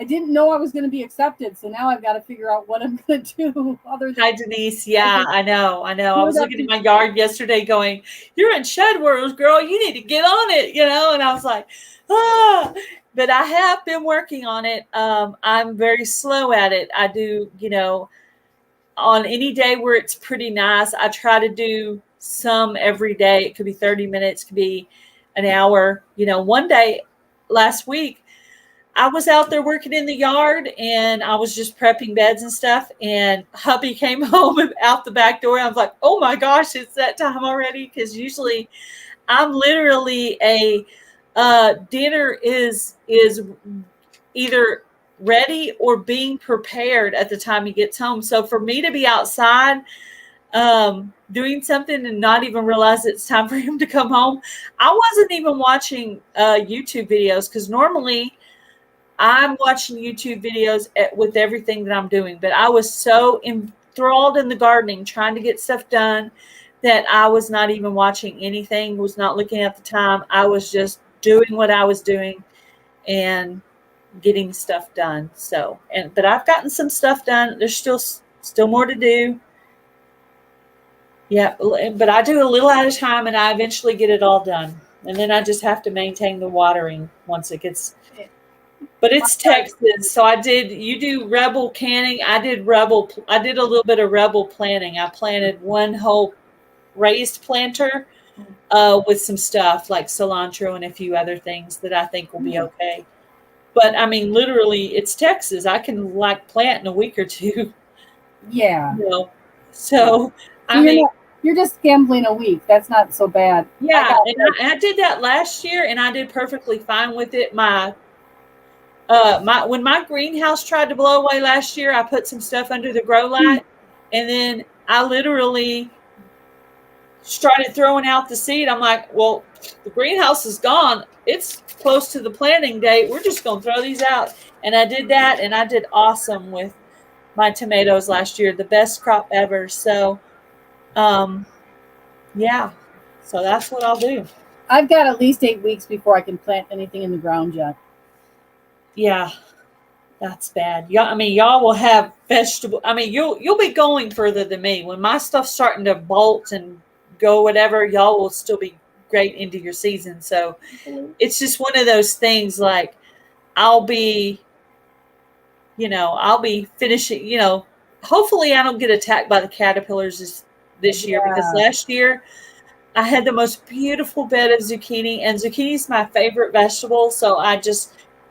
didn't know I was going to be accepted, so now I've got to figure out what I'm going to do. Hi, Denise. Yeah, I know. I was looking at my yard yesterday, going, "You're in Shed Wars, girl. You need to get on it," And I was like, "Ah." But I have been working on it. I'm very slow at it. I do, on any day where it's pretty nice, I try to do some every day. It could be 30 minutes, could be an hour. One day last week, I was out there working in the yard and I was just prepping beds and stuff. And hubby came home out the back door. I was like, oh my gosh, it's that time already. Because usually I'm literally dinner is either ready or being prepared at the time he gets home. So for me to be outside doing something and not even realize it's time for him to come home, I wasn't even watching YouTube videos because normally I'm watching YouTube videos with everything that I'm doing, but I was so enthralled in the gardening, trying to get stuff done, that I was not even watching anything, was not looking at the time. I was just doing what I was doing and getting stuff done. So, but I've gotten some stuff done. There's still more to do. Yeah, but I do a little at a time, and I eventually get it all done. And then I just have to maintain the watering once it gets. But it's Texas, so you do rebel canning. I did a little bit of rebel planting. I planted one whole raised planter with some stuff like cilantro and a few other things that I think will be okay. But I mean, literally, it's Texas. I can plant in a week or two. Yeah. So I mean, you're just gambling a week. That's not so bad. Yeah, I did that last year, and I did perfectly fine with it. When my greenhouse tried to blow away last year, I put some stuff under the grow light, and then I literally started throwing out the seed. I'm like, well, the greenhouse is gone. It's close to the planting date. We're just going to throw these out. And I did that, and I did awesome with my tomatoes last year, the best crop ever. So, yeah, so that's what I'll do. I've got at least 8 weeks before I can plant anything in the ground yet. Yeah, that's bad. Y'all will have vegetable. I mean, you'll be going further than me. When my stuff's starting to bolt and go whatever, y'all will still be great into your season. So it's just one of those things. Like I'll be finishing. Hopefully I don't get attacked by the caterpillars this year, because last year I had the most beautiful bed of zucchini, and zucchini is my favorite vegetable. So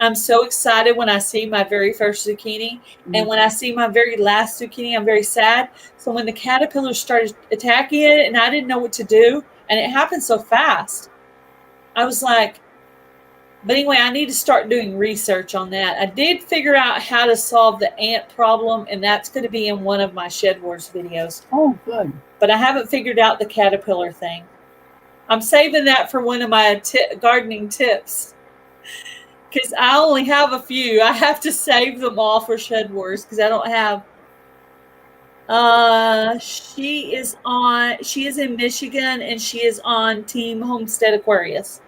I'm so excited when I see my very first zucchini. And when I see my very last zucchini, I'm very sad. So when the caterpillars started attacking it and I didn't know what to do, and it happened so fast, I was like, but anyway, I need to start doing research on that. I did figure out how to solve the ant problem, and that's going to be in one of my Shed Wars videos. Oh, good. But I haven't figured out the caterpillar thing. I'm saving that for one of my gardening tips, because I only have a few. I have to save them all for Shed Wars because I don't have. She is in Michigan, and she is on Team Homestead Aquarius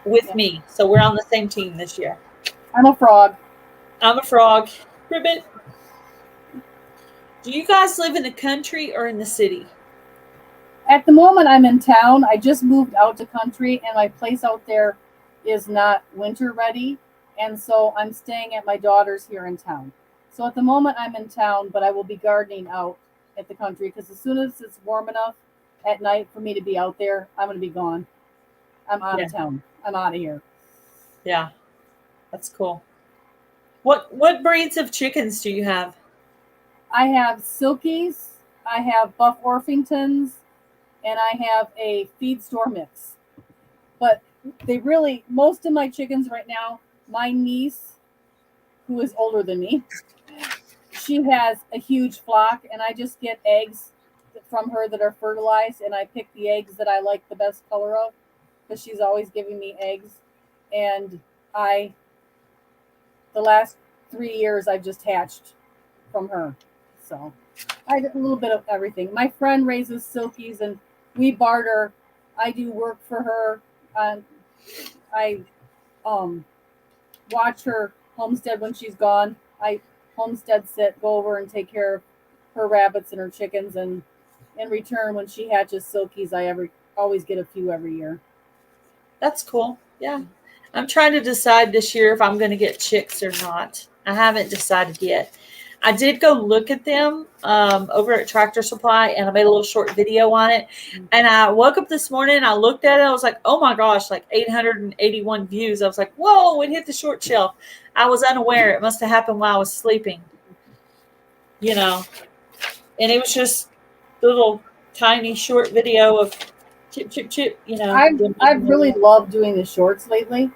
with me. So we're on the same team this year. I'm a frog. Ribbit. Do you guys live in the country or in the city? At the moment, I'm in town. I just moved out to country, and my place out there is not winter ready. And so I'm staying at my daughter's here in town. So at the moment, I'm in town, but I will be gardening out at the country, because as soon as it's warm enough at night for me to be out there, I'm going to be gone. I'm out of town. I'm out of here. Yeah, that's cool. What breeds of chickens do you have? I have Silkies, I have Buff Orpingtons, and I have a feed store mix. But most of my chickens right now, my niece, who is older than me, she has a huge flock, and I just get eggs from her that are fertilized, and I pick the eggs that I like the best color of, because she's always giving me eggs. And the last 3 years, I've just hatched from her. So I did a little bit of everything. My friend raises Silkies, and we barter. I do work for her. I watch her homestead when she's gone. I homestead go over and take care of her rabbits and her chickens, and in return, when she hatches Silkies, I always get a few every year. That's cool. Yeah. I'm trying to decide this year if I'm going to get chicks or not. I haven't decided yet. I did go look at them over at Tractor Supply, and I made a little short video on it. And I woke up this morning, I looked at it, I was like, oh my gosh, like 881 views. I was like, whoa, it hit the short shelf. I was unaware. It must have happened while I was sleeping. And it was just a little tiny short video of chip, chip, chip, I've really loved doing the shorts lately.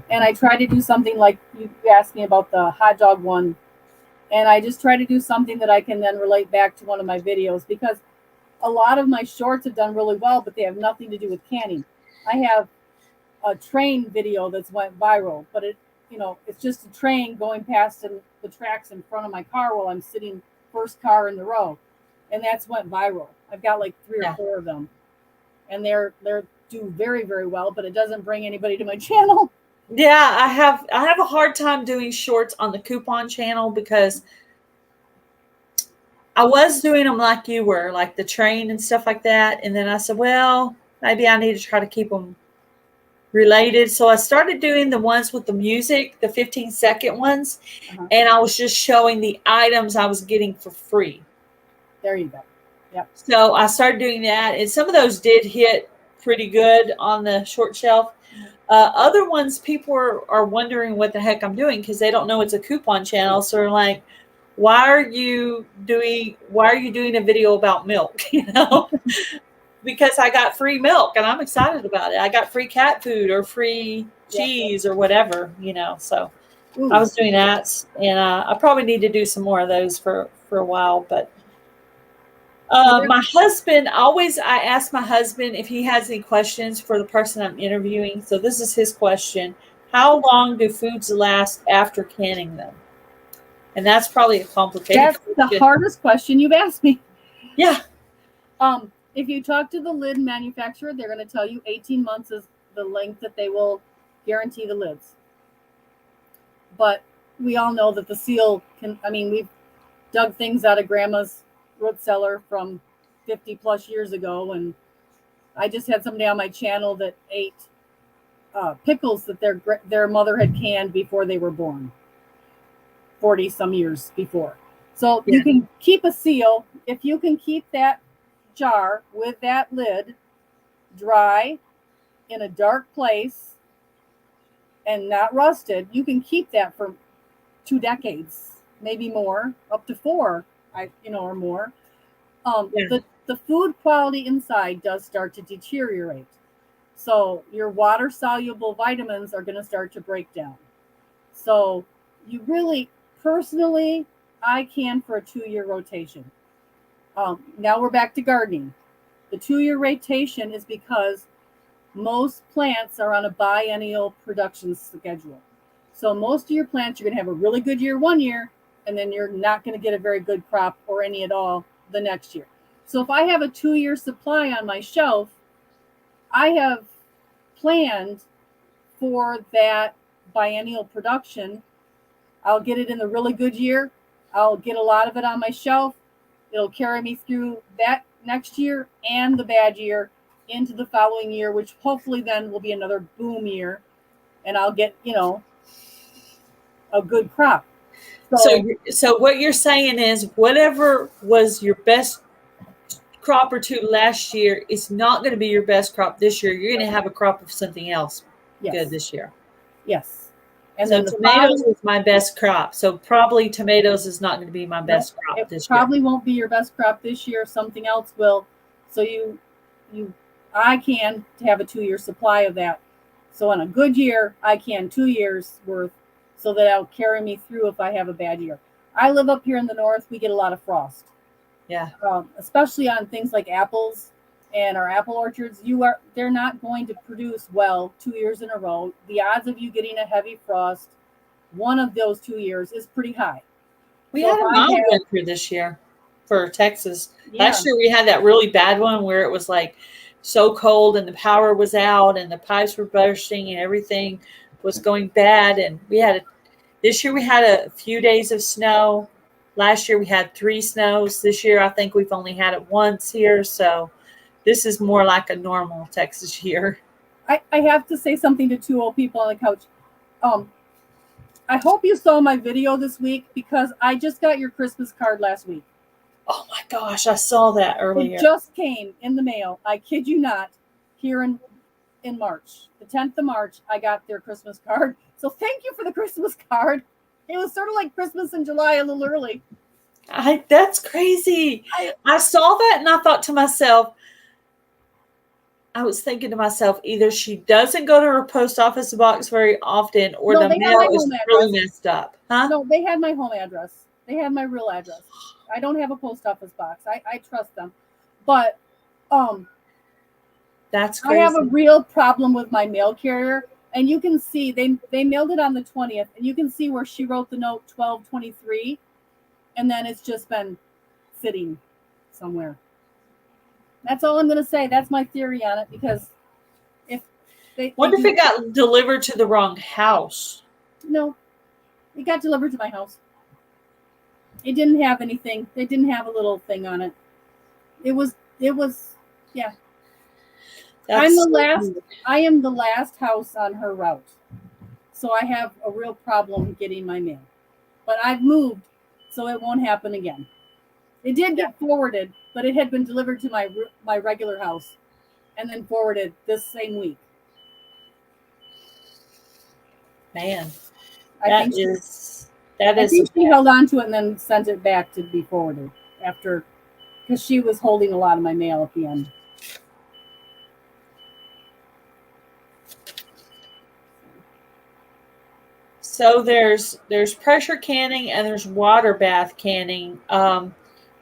And I try to do something like you asked me about the hot dog one. And I just try to do something that I can then relate back to one of my videos, because a lot of my shorts have done really well, but they have nothing to do with canning. I have a train video that's went viral, but it it's just a train going past the tracks in front of my car while I'm sitting first car in the row. And that's went viral. I've got like 3 or 4 of them. And they're do very, very well, but it doesn't bring anybody to my channel. Yeah, I have a hard time doing shorts on the coupon channel because I was doing them like you were, like the train and stuff like that. And then I said, well, maybe I need to try to keep them related. So I started doing the ones with the music, the 15-second ones. Uh-huh. And I was just showing the items I was getting for free. There you go. Yep. So I started doing that. And some of those did hit pretty good on the short shelf. Other ones, people are wondering what the heck I'm doing because they don't know it's a coupon channel. So they're like, why are you doing a video about milk? Because I got free milk and I'm excited about it. I got free cat food or free cheese or whatever, so I was doing that. And I probably need to do some more of those for a while, but my husband, I ask my husband if he has any questions for the person I'm interviewing. So this is his question. How long do foods last after canning them? And that's probably a complicated question. That's the hardest question you've asked me. Yeah. If you talk to the lid manufacturer, they're going to tell you 18 months is the length that they will guarantee the lids. But we all know that the seal we've dug things out of grandma's root cellar from 50 plus years ago. And I just had somebody on my channel that ate pickles that their mother had canned before they were born, 40 some years before. So you can keep a seal. If you can keep that jar with that lid dry in a dark place and not rusted, you can keep that for 2 decades, maybe more, up to 4, or more. The food quality inside does start to deteriorate. So your water soluble vitamins are going to start to break down. So you really, personally, I can for a 2-year rotation. Now we're back to gardening. The 2-year rotation is because most plants are on a biennial production schedule. So most of your plants, you're going to have a really good year 1 year, and then you're not going to get a very good crop or any at all the next year. So if I have a 2-year supply on my shelf, I have planned for that biennial production. I'll get it in the really good year. I'll get a lot of it on my shelf. It'll carry me through that next year and the bad year into the following year, which hopefully then will be another boom year, and I'll get, a good crop. So what you're saying is whatever was your best crop or 2 last year is not going to be your best crop this year. You're going to have a crop of something else good this year. Yes. And so then tomatoes is my best crop. So probably tomatoes is not going to be my best crop this year. It probably won't be your best crop this year. Something else will. So I can have a 2-year supply of that. So in a good year, I can 2 years worth, so that it'll carry me through if I have a bad year. I live up here in the north. We get a lot of frost. Yeah. Especially on things like apples and our apple orchards. They're not going to produce well 2 years in a row. The odds of you getting a heavy frost one of those 2 years is pretty high. We had a mild winter this year for Texas. Yeah. Last year we had that really bad one where it was like so cold and the power was out and the pipes were bursting and everything was going bad. And this year we had a few days of snow. Last year we had 3 snows. This year I think we've only had it once here. So this is more like a normal Texas year. I have to say something to 2 old people on the couch. I hope you saw my video this week because I just got your Christmas card last week. Oh my gosh, I saw that earlier. It just came in the mail. I kid you not, here in March. The 10th of March, I got their Christmas card. So thank you for the Christmas card. It was sort of like Christmas in July, a little early. That's crazy. I saw that and I thought to myself, I was thinking to myself, either she doesn't go to her post office box very often or the mail is really messed up. Huh? No, they had my home address. They had my real address. I don't have a post office box. I trust them. But that's crazy. I have a real problem with my mail carrier, And you can see they mailed it on the 20th, and you can see where she wrote the note 12/23, and then it's just been sitting somewhere. That's all I'm going to say. That's my theory on it, because if What if it got delivered to the wrong house? No, it got delivered to my house. It didn't have anything. They didn't have a little thing on it. It was, yeah. I am the last house on her route. So I have a real problem getting my mail. But I've moved, so it won't happen again. It did get forwarded, but it had been delivered to my regular house and then forwarded this same week. Man, I think she held on to it and then sent it back to be forwarded after, because she was holding a lot of my mail at the end. So there's pressure canning and there's water bath canning.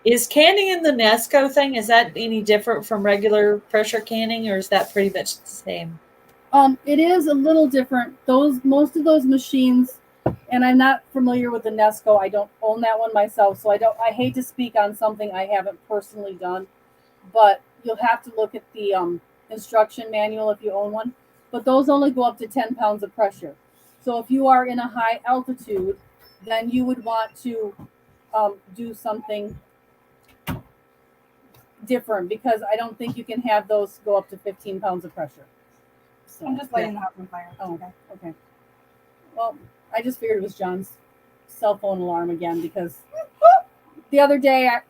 Is canning in the Nesco thing, is that any different from regular pressure canning, or is that pretty much the same? It is a little different. Most of those machines, and I'm not familiar with the Nesco. I don't own that one myself, so I hate to speak on something I haven't personally done, but you'll have to look at the instruction manual if you own one. But those only go up to 10 pounds of pressure. So if you are in a high altitude, then you would want to do something different, because I don't think you can have those go up to 15 pounds of pressure. So, I'm just lighting the house on fire. Oh, okay. Well, I just figured it was John's cell phone alarm again, because the other day at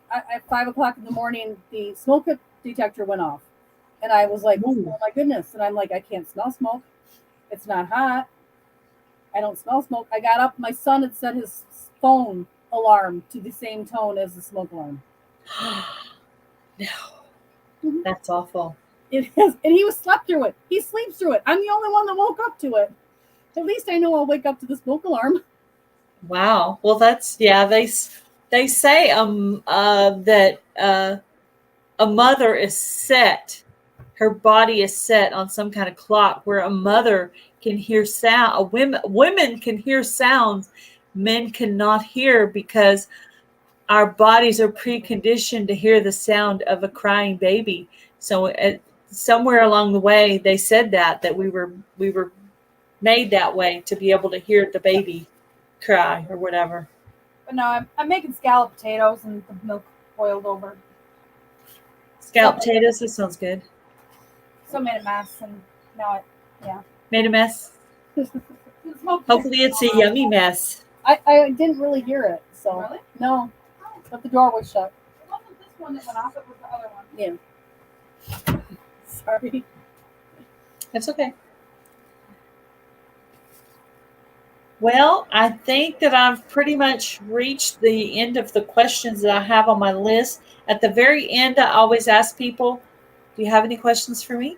5 o'clock in the morning, the smoke detector went off. And I was like, oh my goodness. And I'm like, I can't smell smoke. It's not hot. I don't smell smoke. I got up. My son had set his phone alarm to the same tone as the smoke alarm. No. That's awful. It is. And he slept through it. He sleeps through it. I'm the only one that woke up to it. At least I know I'll wake up to the smoke alarm. Wow. Well, that's, yeah, they say that a mother is set, her body is set on some kind of clock where a mother can hear sound. Women can hear sounds men cannot hear, because our bodies are preconditioned to hear the sound of a crying baby. So somewhere along the way, they said that we were made that way to be able to hear the baby cry or whatever. But no, I'm making scalloped potatoes and the milk boiled over. Scalloped potatoes, that sounds good. So I made a mess, and now Made a mess. Hopefully it's a yummy mess. I didn't really hear it. So Really? No. But the door was shut. It wasn't this one that went off, it was the other one. Yeah. Sorry. That's okay. Well, I think that I've pretty much reached the end of the questions that I have on my list. At the very end, I always ask people, do you have any questions for me?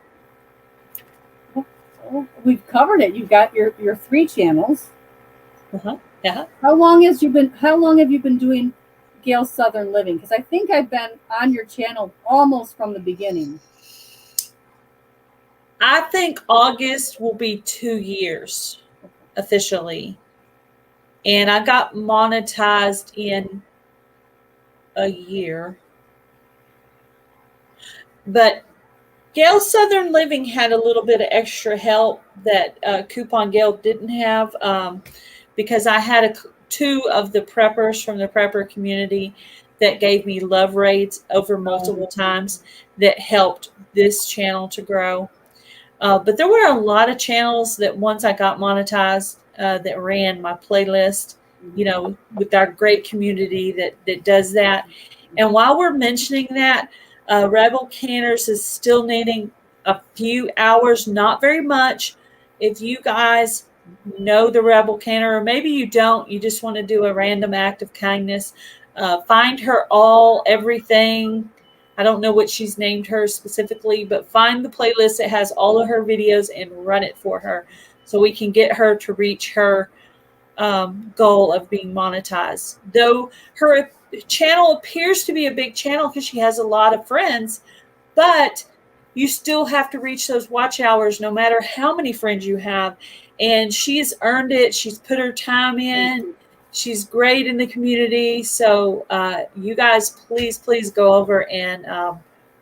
Well, we've covered it. You've got your 3 channels. Yeah. How long have you been doing Gail's Southern Living? Because I think I've been on your channel almost from the beginning. I think August will be 2 years officially. And I got monetized in a year. But Gail's Southern Living had a little bit of extra help that Coupon Gail didn't have, because I had 2 of the preppers from the prepper community that gave me love raids over multiple times that helped this channel to grow. But there were a lot of channels that once I got monetized that ran my playlist, with our great community that does that. And while we're mentioning that, Rebel Canners is still needing a few hours, not very much. If you guys know the Rebel Canner, or maybe you don't, you just want to do a random act of kindness, find her everything. I don't know what she's named her specifically, but find the playlist that has all of her videos and run it for her so we can get her to reach her goal of being monetized. Though her channel appears to be a big channel because she has a lot of friends, but you still have to reach those watch hours no matter how many friends you have. And she's earned it. She's put her time in. She's great in the community. So you guys, please go over and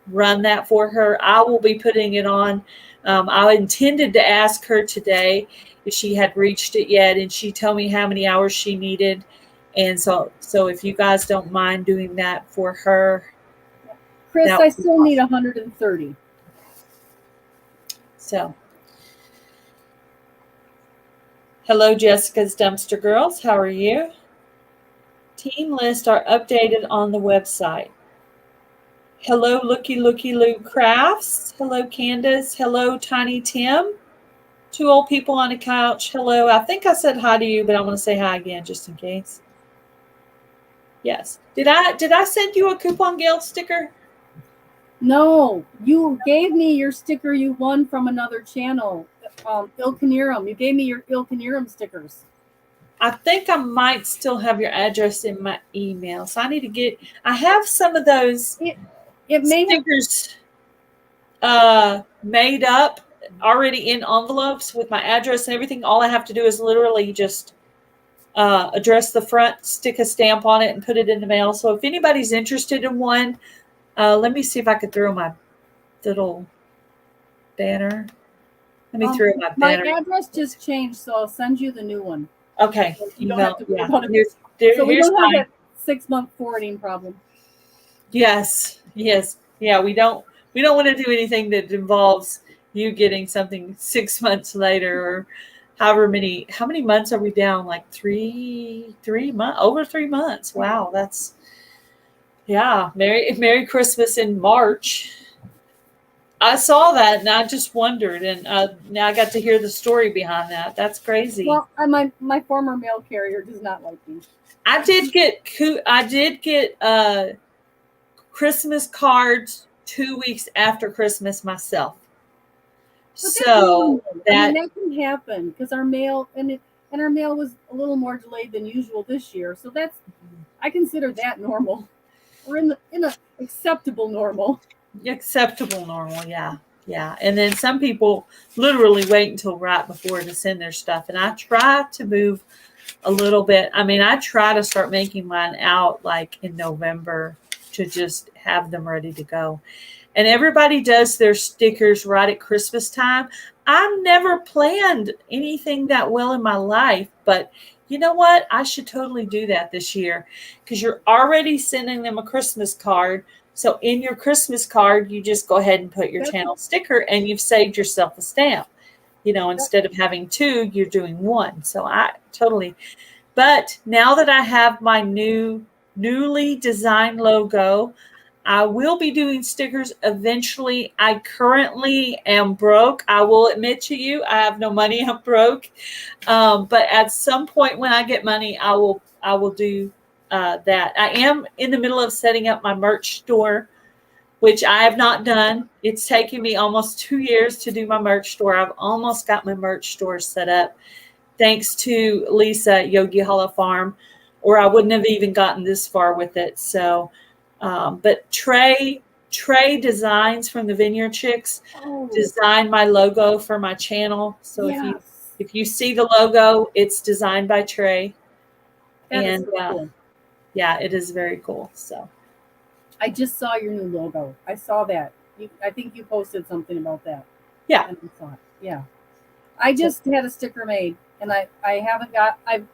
run that for her. I will be putting it on. I intended to ask her today if she had reached it yet, and she told me how many hours she needed. And so if you guys don't mind doing that for her. Chris, I still need 130. So, hello, Jessica's Dumpster Girls. How are you? Team lists are updated on the website. Hello, Looky Lou Crafts. Hello, Candace. Hello, Tiny Tim. Two old people on a couch. Hello. I think I said hi to you, but I want to say hi again just in case. Yes. Did I send you a coupon Gail sticker? No, you gave me your sticker you won from another channel, Ilkanerum. You gave me your Ilkanerum stickers. I think I might still have your address in my email. So I have some of those stickers made up already in envelopes with my address and everything. All I have to do is literally just address the front, stick a stamp on it, and put it in the mail. So if anybody's interested in one, let me see if I could throw my little banner. Let me throw my banner. My address just changed, so I'll send you the new one. Okay. So you don't have to worry about it. So we don't have that 6-month forwarding problem. Yes. Yeah, we don't want to do anything that involves you getting something 6 months later or how many months are we down? Like 3 months, over 3 months. Wow, that's Merry Christmas in March. I saw that and I just wondered, and now I got to hear the story behind that. That's crazy. Well, my former mail carrier does not like me. I did get Christmas cards 2 weeks after Christmas myself. So that can happen because our mail our mail was a little more delayed than usual this year. So I consider that normal. We're in a acceptable normal. Acceptable normal, yeah. And then some people literally wait until right before to send their stuff. And I try to move a little bit. I mean, I try to start making mine out like in November to just have them ready to go. And everybody does their stickers right at Christmas time. I've never planned anything that well in my life, but you know what? I should totally do that this year because you're already sending them a Christmas card. So in your Christmas card, you just go ahead and put your channel sticker and you've saved yourself a stamp. Instead of having 2, you're doing 1. So but now that I have my newly designed logo, I will be doing stickers eventually. I currently am broke. I will admit to you, I have no money. I'm broke. But at some point when I get money, I will do that. I am in the middle of setting up my merch store, which I have not done. It's taken me almost 2 years to do my merch store. I've almost got my merch store set up, thanks to Lisa at Yogi Hollow Farm, or I wouldn't have even gotten this far with it. So, but Trey Designs from the Vineyard Chicks designed my logo for my channel. So if you see the logo, it's designed by Trey. And cool. Yeah, it is very cool. So I just saw your new logo. I saw that. I think you posted something about that. Yeah. Yeah. I just had a sticker made, and I haven't got. I've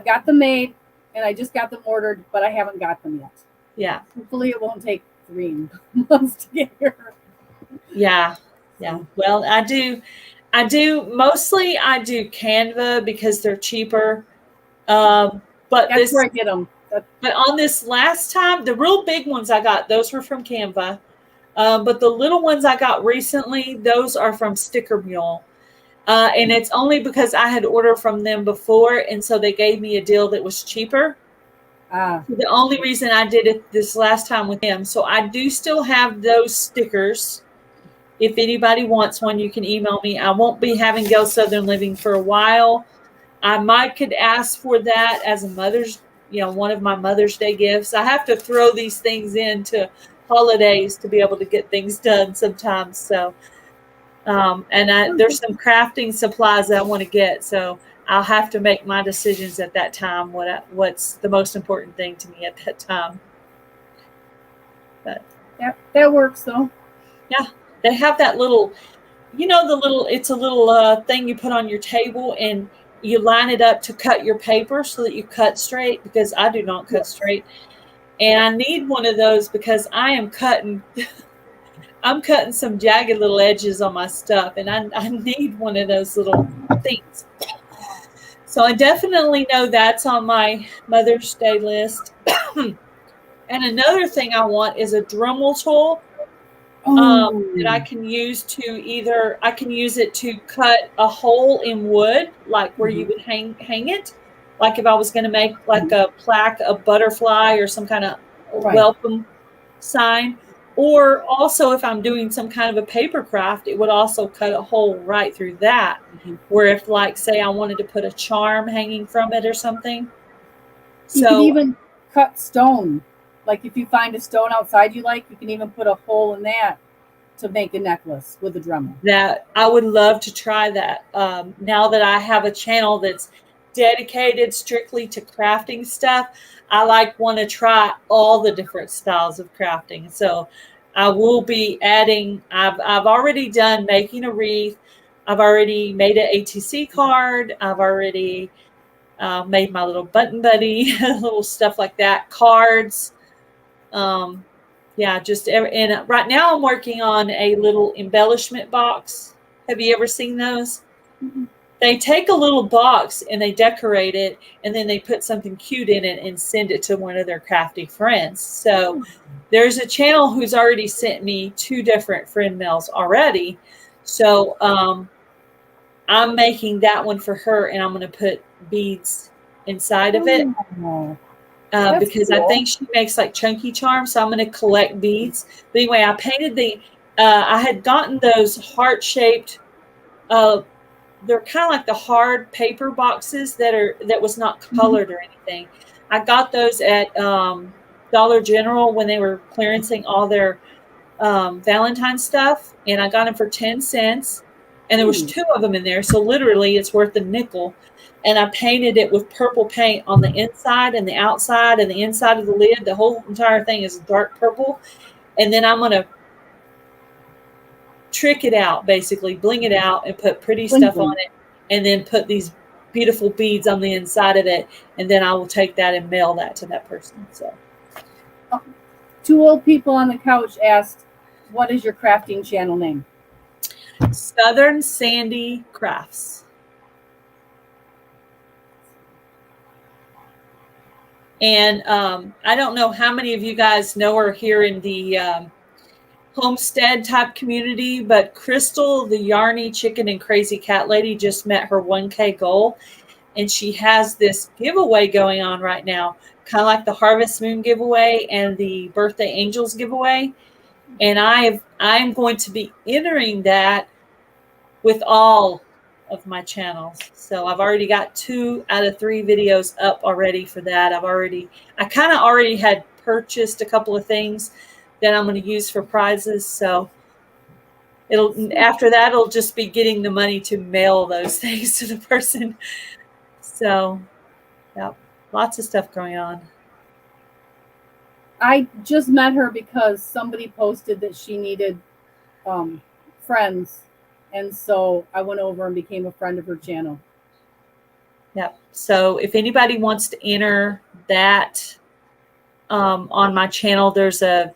got them made, and I just got them ordered, but I haven't got them yet. Yeah. Hopefully, it won't take 3 months to get here. Yeah. Well, I do mostly. I do Canva because they're cheaper. But that's where I get them. But on this last time, the real big ones I got, those were from Canva. But the little ones I got recently, those are from Sticker Mule. And it's only because I had ordered from them before, and so they gave me a deal that was cheaper. The only reason I did it this last time with them. So I do still have those stickers. If anybody wants one, you can email me. I won't be having Gail Southern Living for a while. I could ask for that as a one of my Mother's Day gifts. I have to throw these things in to holidays to be able to get things done sometimes. So, there's some crafting supplies that I want to get. So I'll have to make my decisions at that time. What's the most important thing to me at that time? But that works though. yeah, they have that little, it's a little thing you put on your table and you line it up to cut your paper so that you cut straight, because I do not cut straight. And I need one of those because I am cutting I'm cutting some jagged little edges on my stuff, and I need one of those little things. So I definitely know that's on my Mother's Day list. And another thing I want is a Dremel tool that I can use I can use it to cut a hole in wood, like where you would hang it. Like if I was going to make like a plaque, a butterfly, or some kind of welcome sign. Or also if I'm doing some kind of a paper craft, it would also cut a hole right through that. Where if, like, say I wanted to put a charm hanging from it or something. You can even cut stone. Like if you find a stone outside you like, you can even put a hole in that to make a necklace with a Dremel. That I would love to try that. Now that I have a channel that's dedicated strictly to crafting stuff, I want to try all the different styles of crafting. So I will be adding, I've already done making a wreath. I've already made an ATC card. I've already made my little button buddy, little stuff like that, cards. And right now I'm working on a little embellishment box. Have you ever seen those? Mm-hmm. They take a little box and they decorate it, and then they put something cute in it and send it to one of their crafty friends. So there's a channel who's already sent me 2 different friend mails already. So I'm making that one for her, and I'm going to put beads inside of it. Because cool. I think she makes like chunky charms, so I'm going to collect beads. But anyway, I painted I had gotten those heart-shaped, they're kind of like the hard paper boxes that was not colored or anything. I got those at Dollar General when they were clearancing all their Valentine's stuff, and I got them for 10 cents. And there was 2 of them in there, so literally it's worth a nickel. And I painted it with purple paint on the inside and the outside and the inside of the lid. The whole entire thing is dark purple. And then I'm going to trick it out, basically bling it out and put pretty stuff on it, and then put these beautiful beads on the inside of it. And then I will take that and mail that to that person. So 2 old people on the couch asked, what is your crafting channel name? Southern Sandy Crafts. And I don't know how many of you guys know her here in the homestead type community, but Crystal, the Yarny Chicken and Crazy Cat Lady, just met her 1K goal, and she has this giveaway going on right now, kind of like the Harvest Moon giveaway and the Birthday Angels giveaway. And I'm going to be entering that with all of my channels. So I've already got 2 out of 3 videos up already for that. I kind of already had purchased a couple of things that I'm going to use for prizes. So after that, it'll just be getting the money to mail those things to the person. So yeah, lots of stuff going on. I just met her because somebody posted that she needed friends. And so I went over and became a friend of her channel. Yep. So if anybody wants to enter that on my channel, there's a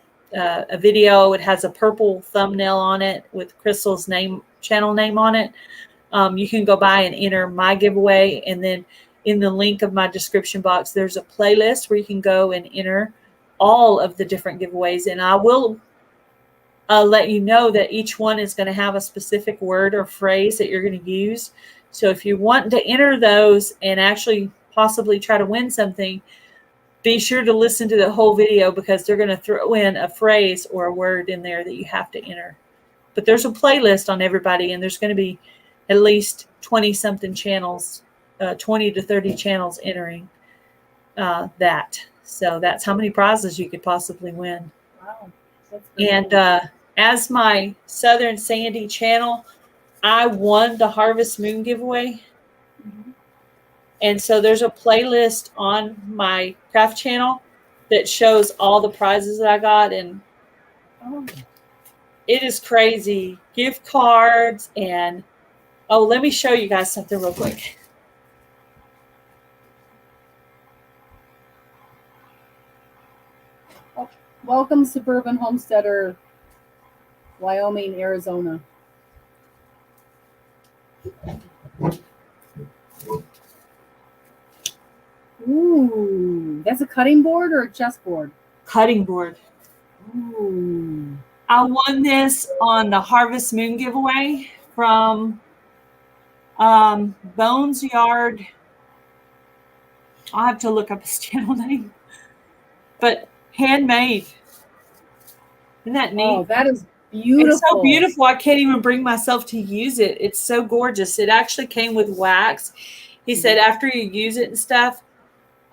video. It has a purple thumbnail on it with Crystal's channel name on it. You can go by and enter my giveaway. And then in the link of my description box, there's a playlist where you can go and enter all of the different giveaways. And I will let you know that each one is going to have a specific word or phrase that you're going to use. So if you want to enter those and actually possibly try to win something, be sure to listen to the whole video, because they're going to throw in a phrase or a word in there that you have to enter. But there's a playlist on everybody, and there's going to be at least 20-something channels, 20 to 30 channels entering that. So that's how many prizes you could possibly win. Wow. That's pretty And cool. as my Southern Sandy channel, I won the Harvest Moon giveaway. Mhm. And so there's a playlist on my craft channel that shows all the prizes that I got. And Oh, it is crazy. Gift cards and, oh, let me show you guys something real quick. welcome, suburban homesteader, Wyoming, Arizona. Ooh, that's a cutting board or a chessboard? Cutting board. Ooh. I won this on the Harvest Moon giveaway from Bones Yard. I'll have to look up his channel name. But handmade. Isn't that neat? Oh, that is beautiful. It's so beautiful. I can't even bring myself to use it. It's so gorgeous. It actually came with wax. He said after you use it and stuff,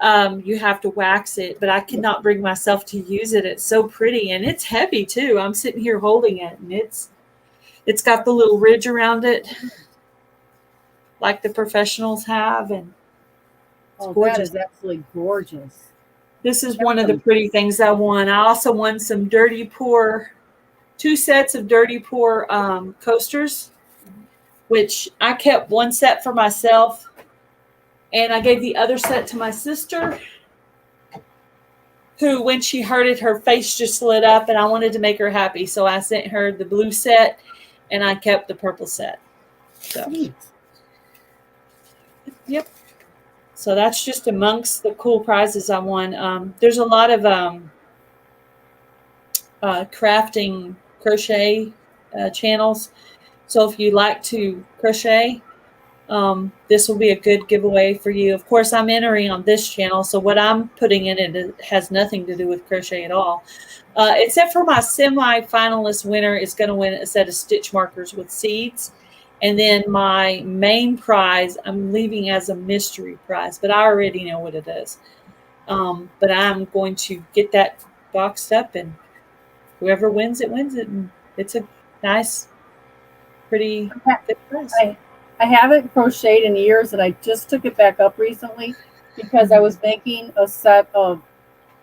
you have to wax it, but I cannot bring myself to use it. It's so pretty, and it's heavy too. I'm sitting here holding it, and it's got the little ridge around it, like the professionals have, and Oh, gorgeous. that is absolutely gorgeous. This is one of the pretty things I won. I also won some Dirty Pour, 2 sets of Dirty Pour coasters, which I kept one set for myself, and I gave the other set to my sister, who, when she heard it, her face just lit up, and I wanted to make her happy. So I sent her the blue set, and I kept the purple set. So, Sweet. yep. So that's just amongst the cool prizes I won. There's a lot of crafting crochet channels. So if you like to crochet, this will be a good giveaway for you. Of course, I'm entering on this channel, so what I'm putting in it has nothing to do with crochet at all. Except for my semi-finalist winner is going to win a set of stitch markers with seeds. And then my main prize, I'm leaving as a mystery prize, but I already know what it is. But I'm going to get that boxed up, and whoever wins it, wins it. And it's a nice, pretty good prize. I haven't crocheted in years, and I just took it back up recently because I was making a set of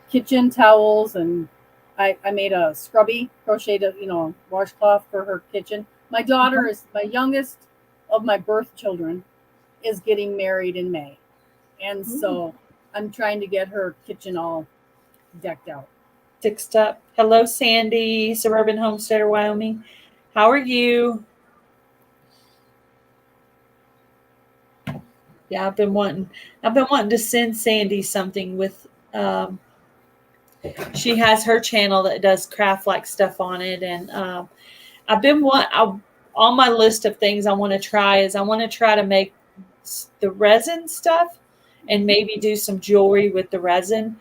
kitchen towels, and I made a scrubby crocheted, washcloth for her kitchen. My daughter is my youngest of my birth children is getting married in May. And so I'm trying to get her kitchen all decked out. Fixed up. Hello, Sandy, Suburban Homesteader, Wyoming. How are you? Yeah, I've been wanting to send Sandy something with she has her channel that does craft like stuff on it, and on my list of things I want to try is I want to try to make the resin stuff and maybe do some jewelry with the resin.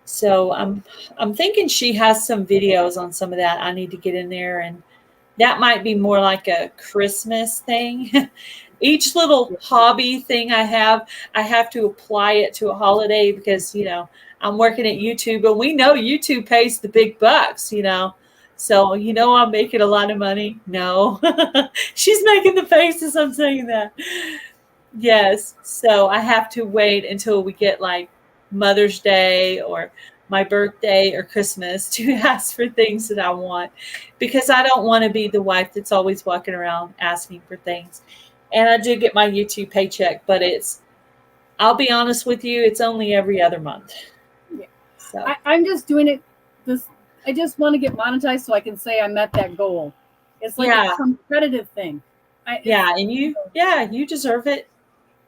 So I'm thinking she has some videos on some of that. I need to get in there, and that might be more like a Christmas thing. Each little hobby thing I have to apply it to a holiday because, I'm working at YouTube, and we know YouTube pays the big bucks, So, I'm making a lot of money. No, she's making the faces. I'm saying that. Yes. So I have to wait until we get like Mother's Day or my birthday or Christmas to ask for things that I want, because I don't want to be the wife that's always walking around asking for things. And I do get my YouTube paycheck, but I'll be honest with you, it's only every other month. Yeah. So I'm just doing it. I just want to get monetized so I can say I met that goal. It's like a competitive thing. You deserve it.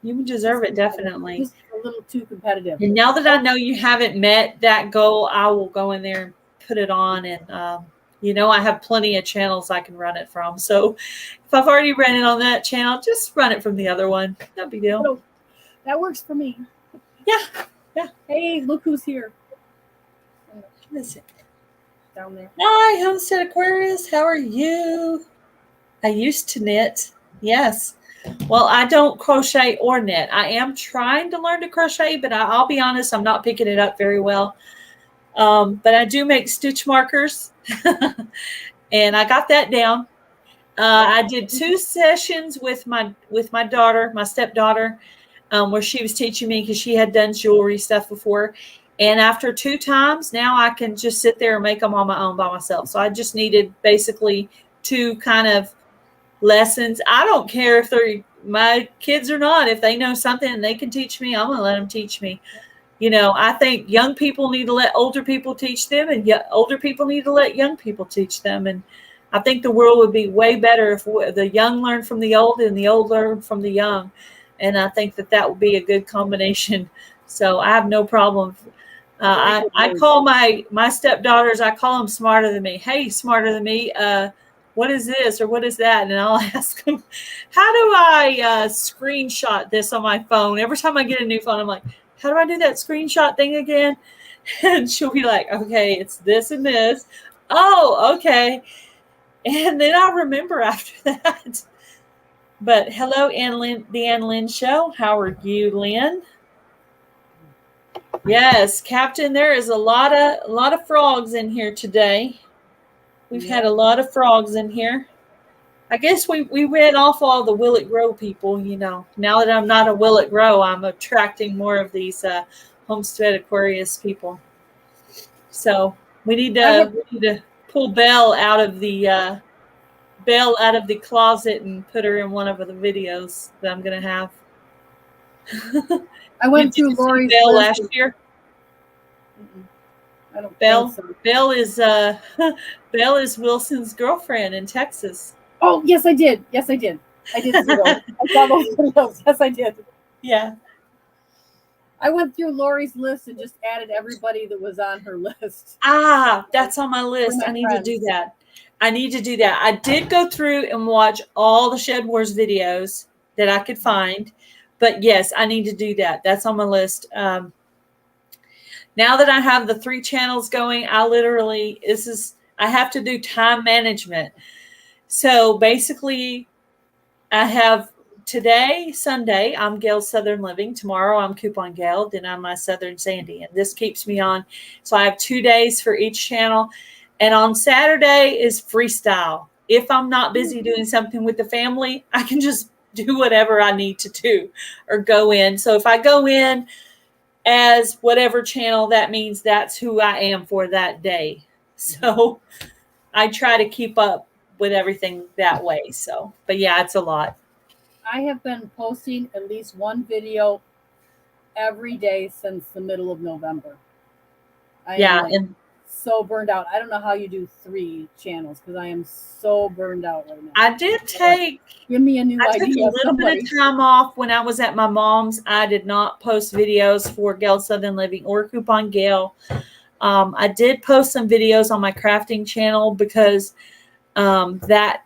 You deserve it, definitely. Just a little too competitive. And now that I know you haven't met that goal, I will go in there and put it on. And, I have plenty of channels I can run it from. So if I've already ran it on that channel, just run it from the other one. No big deal. That works for me. Yeah. Hey, look who's here. Listen. Down there. Hi, Homestead Aquarius. How are you? I used to knit. Yes. Well, I don't crochet or knit. I am trying to learn to crochet, but I'll be honest, I'm not picking it up very well. But I do make stitch markers And I got that down. I did 2 sessions with my daughter, my stepdaughter, where she was teaching me because she had done jewelry stuff before. And after 2 times, now I can just sit there and make them on my own by myself. So I just needed basically 2 kind of lessons. I don't care if they're my kids or not. If they know something and they can teach me, I'm going to let them teach me. You know, I think young people need to let older people teach them, and older people need to let young people teach them. And I think the world would be way better if the young learn from the old and the old learn from the young. And I think that would be a good combination. So I have no problem. I call my stepdaughters, I call them smarter than me. Hey, smarter than me. What is this or what is that? And I'll ask them, how do I screenshot this on my phone? Every time I get a new phone, I'm like, how do I do that screenshot thing again? And she'll be like, okay, it's this and this. Oh, okay. And then I remember after that. But hello, the Ann Lynn Show. How are you, Lynn? Yes, Captain, there is a lot of frogs in here today. We've had a lot of frogs in here. I guess we went off all the Will It Grow people, you know. Now that I'm not a Will It Grow, I'm attracting more of these Homestead Aquarius people. So we need to pull Belle out of the closet and put her in one of the videos that I'm going to have. I went through Lori's Belle last year. I don't Belle. think so. Belle is Belle is Wilson's girlfriend in Texas. Oh, yes, I did. Yes, I did. I did see those. I saw those videos. Yes, I did. Yeah. I went through Lori's list and just added everybody that was on her list. That's on my list. I need to do that. I did go through and watch all the Shed Wars videos that I could find. But yes, I need to do that. That's on my list. Now that I have the 3 channels going, I have to do time management. So basically, I have today, Sunday, I'm Gail's Southern Living. Tomorrow, I'm Coupon Gail. Then I'm my Southern Sandy. And this keeps me on. So I have 2 days for each channel. And on Saturday is freestyle. If I'm not busy doing something with the family, I can just do whatever I need to do or go in. So if I go in as whatever channel, that means that's who I am for that day. So I try to keep up with everything that way. So, but yeah, it's a lot. I have been posting at least 1 video every day since the middle of November. I am so burned out. I don't know how you do 3 channels because I am so burned out right now. I did give me a new idea. I took a little bit of time off when I was at my mom's. I did not post videos for Gail's Southern Living or Coupon Gail. I did post some videos on my crafting channel because that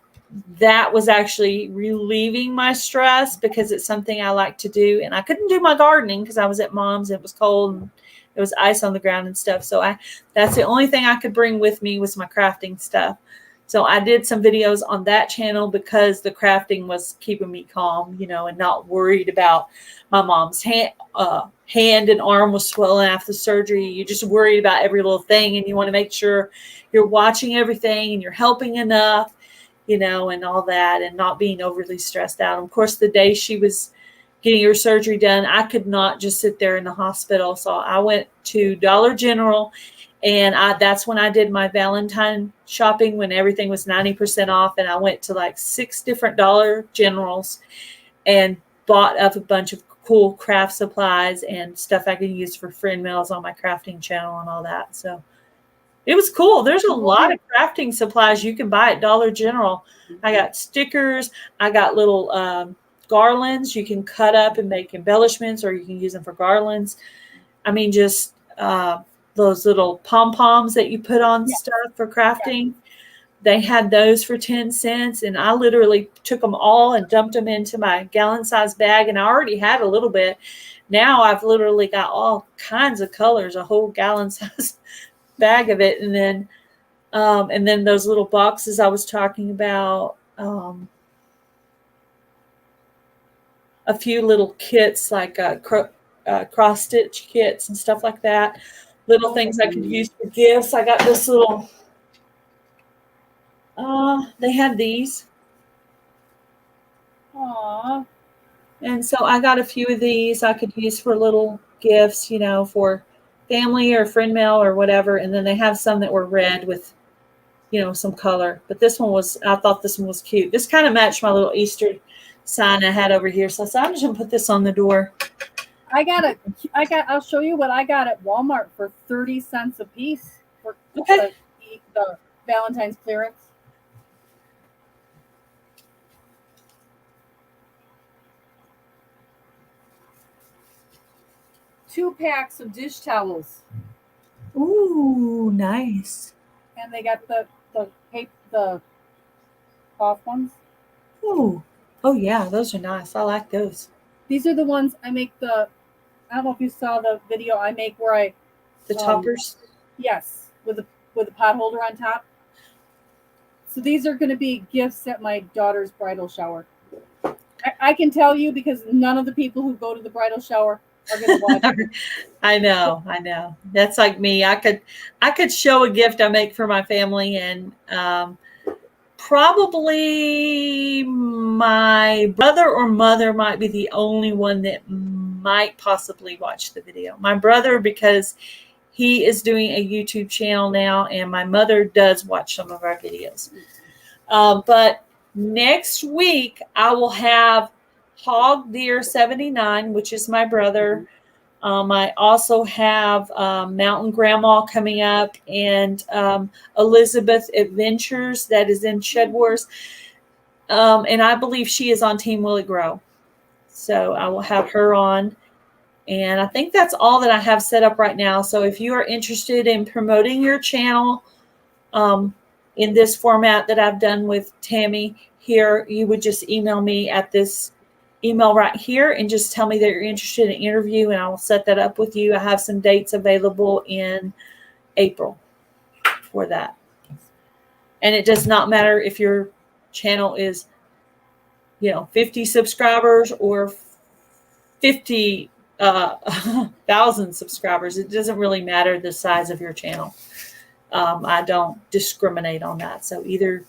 was actually relieving my stress because it's something I like to do. And I couldn't do my gardening because I was at mom's. It was cold and there was ice on the ground and stuff. So that's the only thing I could bring with me was my crafting stuff. So I did some videos on that channel because the crafting was keeping me calm, you know, and not worried about my mom's hand and arm was swollen after surgery. You're just worried about every little thing and you want to make sure you're watching everything and you're helping enough, you know, and all that and not being overly stressed out. And of course, the day she was getting her surgery done, I could not just sit there in the hospital. So I went to Dollar General and that's when I did my Valentine shopping when everything was 90% off. And I went to like 6 different Dollar Generals and bought up a bunch of cool craft supplies and stuff I can use for friend meals on my crafting channel and all that. So it was cool. There's a lot of crafting supplies you can buy at Dollar General. I got stickers. I got little garlands you can cut up and make embellishments, or you can use them for garlands. I mean, just those little pom-poms that you put on stuff for crafting. Yeah. They had those for 10 cents, and I literally took them all and dumped them into my gallon-sized bag, and I already had a little bit. Now I've literally got all kinds of colors, a whole gallon-sized bag of it, and then those little boxes I was talking about, a few little kits like cross-stitch kits and stuff like that. Little things I could use for gifts. I got this little they had these. Aw. And so I got a few of these I could use for little gifts, for family or friend mail or whatever. And then they have some that were red with, some color. But I thought this one was cute. This kind of matched my little Easter sign I had over here. So I said, I'm just going to put this on the door. I'll show you what I got at Walmart for 30 cents a piece for Okay. the Valentine's clearance. Two packs of dish towels. Ooh, nice. And they got the cloth ones. Ooh. Oh, yeah, those are nice. I like those. These are the ones I make I don't know if you saw the video I make where The toppers? Yes, with a pot holder on top. So these are going to be gifts at my daughter's bridal shower. I can tell you because none of the people who go to the bridal shower are going to watch it. I know. That's like me. I could show a gift I make for my family, and probably my brother or mother might be the only one that might possibly watch the video. My brother, because he is doing a YouTube channel now, and my mother does watch some of our videos. But next week, I will have Hog Deer 79, which is my brother. I also have Mountain Grandma coming up, and Elizabeth Adventures that is in Shed Wars. And I believe she is on Team Will It Grow. So I will have her on. And I think that's all that I have set up right now. So if you are interested in promoting your channel in this format that I've done with Tammy here, you would just email me at this email right here and just tell me that you're interested in an interview, and I will set that up with you. I have some dates available in April for that. And it does not matter if your channel is, 50 subscribers or 50,000 subscribers. It doesn't really matter the size of your channel. I don't discriminate on that. So either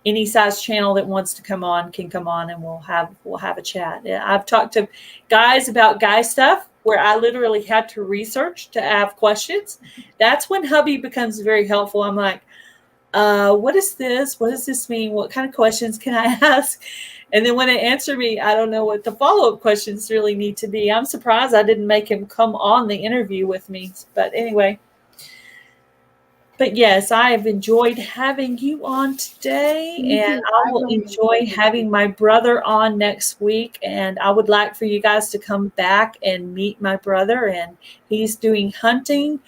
any size channel that wants to come on can come on, and we'll have a chat. I've talked to guys about guy stuff where I literally had to research to have questions. That's when hubby becomes very helpful. I'm like, what is this? What does this mean? What kind of questions can I ask? And then when it answered me, I don't know what the follow-up questions really need to be. I'm surprised I didn't make him come on the interview with me. But anyway. But yes, I have enjoyed having you on today, and I will enjoy having my brother on next week. And I would like for you guys to come back and meet my brother. And he's doing hunting.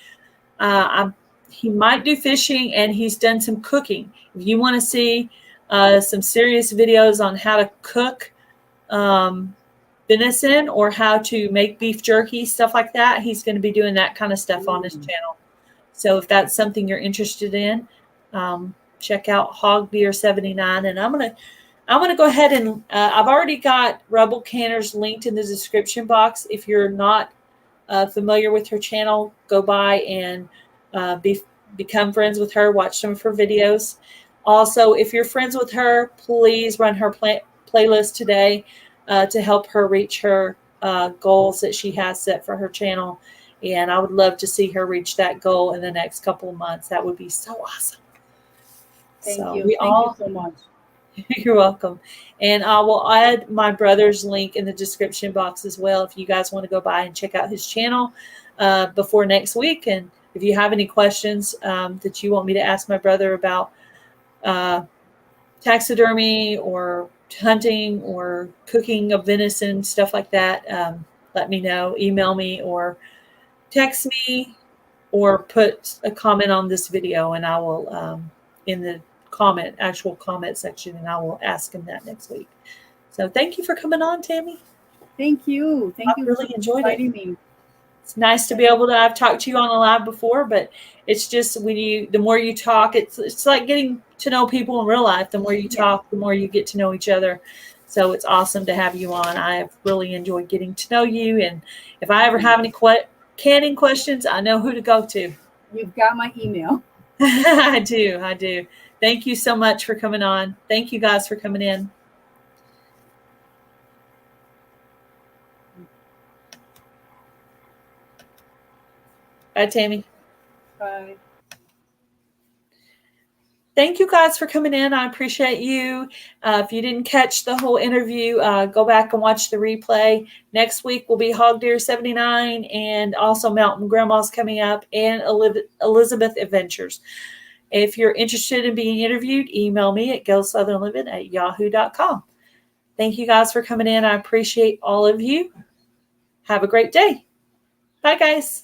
He might do fishing, and he's done some cooking. If you want to see some serious videos on how to cook venison or how to make beef jerky, stuff like that, he's going to be doing that kind of stuff on his channel. So if that's something you're interested in, check out Hog Deer 79. And I'm gonna go ahead and I've already got Rebel Canners linked in the description box. If you're not familiar with her channel, go by and become friends with her. Watch some of her videos. Also, if you're friends with her, please run her playlist today to help her reach her goals that she has set for her channel. And I would love to see her reach that goal in the next couple of months. That would be so awesome. Thank you. Thank you so much. You're welcome. And I will add my brother's link in the description box as well if you guys want to go by and check out his channel before next week. And if you have any questions that you want me to ask my brother about taxidermy or hunting or cooking of venison, stuff like that, let me know. Email me or text me or put a comment on this video, and I will in the actual comment section, and I will ask him that next week. So thank you for coming on, Tammy. Thank you. Thank you. Really enjoyed it. Me. It's nice to be able to. I've talked to you on a live before, but it's just the more you talk, it's like getting to know people in real life. The more you talk, the more you get to know each other. So it's awesome to have you on. I have really enjoyed getting to know you, and if I ever have any canning questions, I know who to go to. You've got my email. I do. Thank you so much for coming on. Thank you guys for coming in. Bye, Tammy. Bye. Thank you guys for coming in. I appreciate you. If you didn't catch the whole interview, go back and watch the replay. Next week will be Hog Deer 79 and also Mountain Grandma's coming up and Elizabeth Adventures. If you're interested in being interviewed, email me at gailssouthernliving@yahoo.com. Thank you guys for coming in. I appreciate all of you. Have a great day. Bye, guys.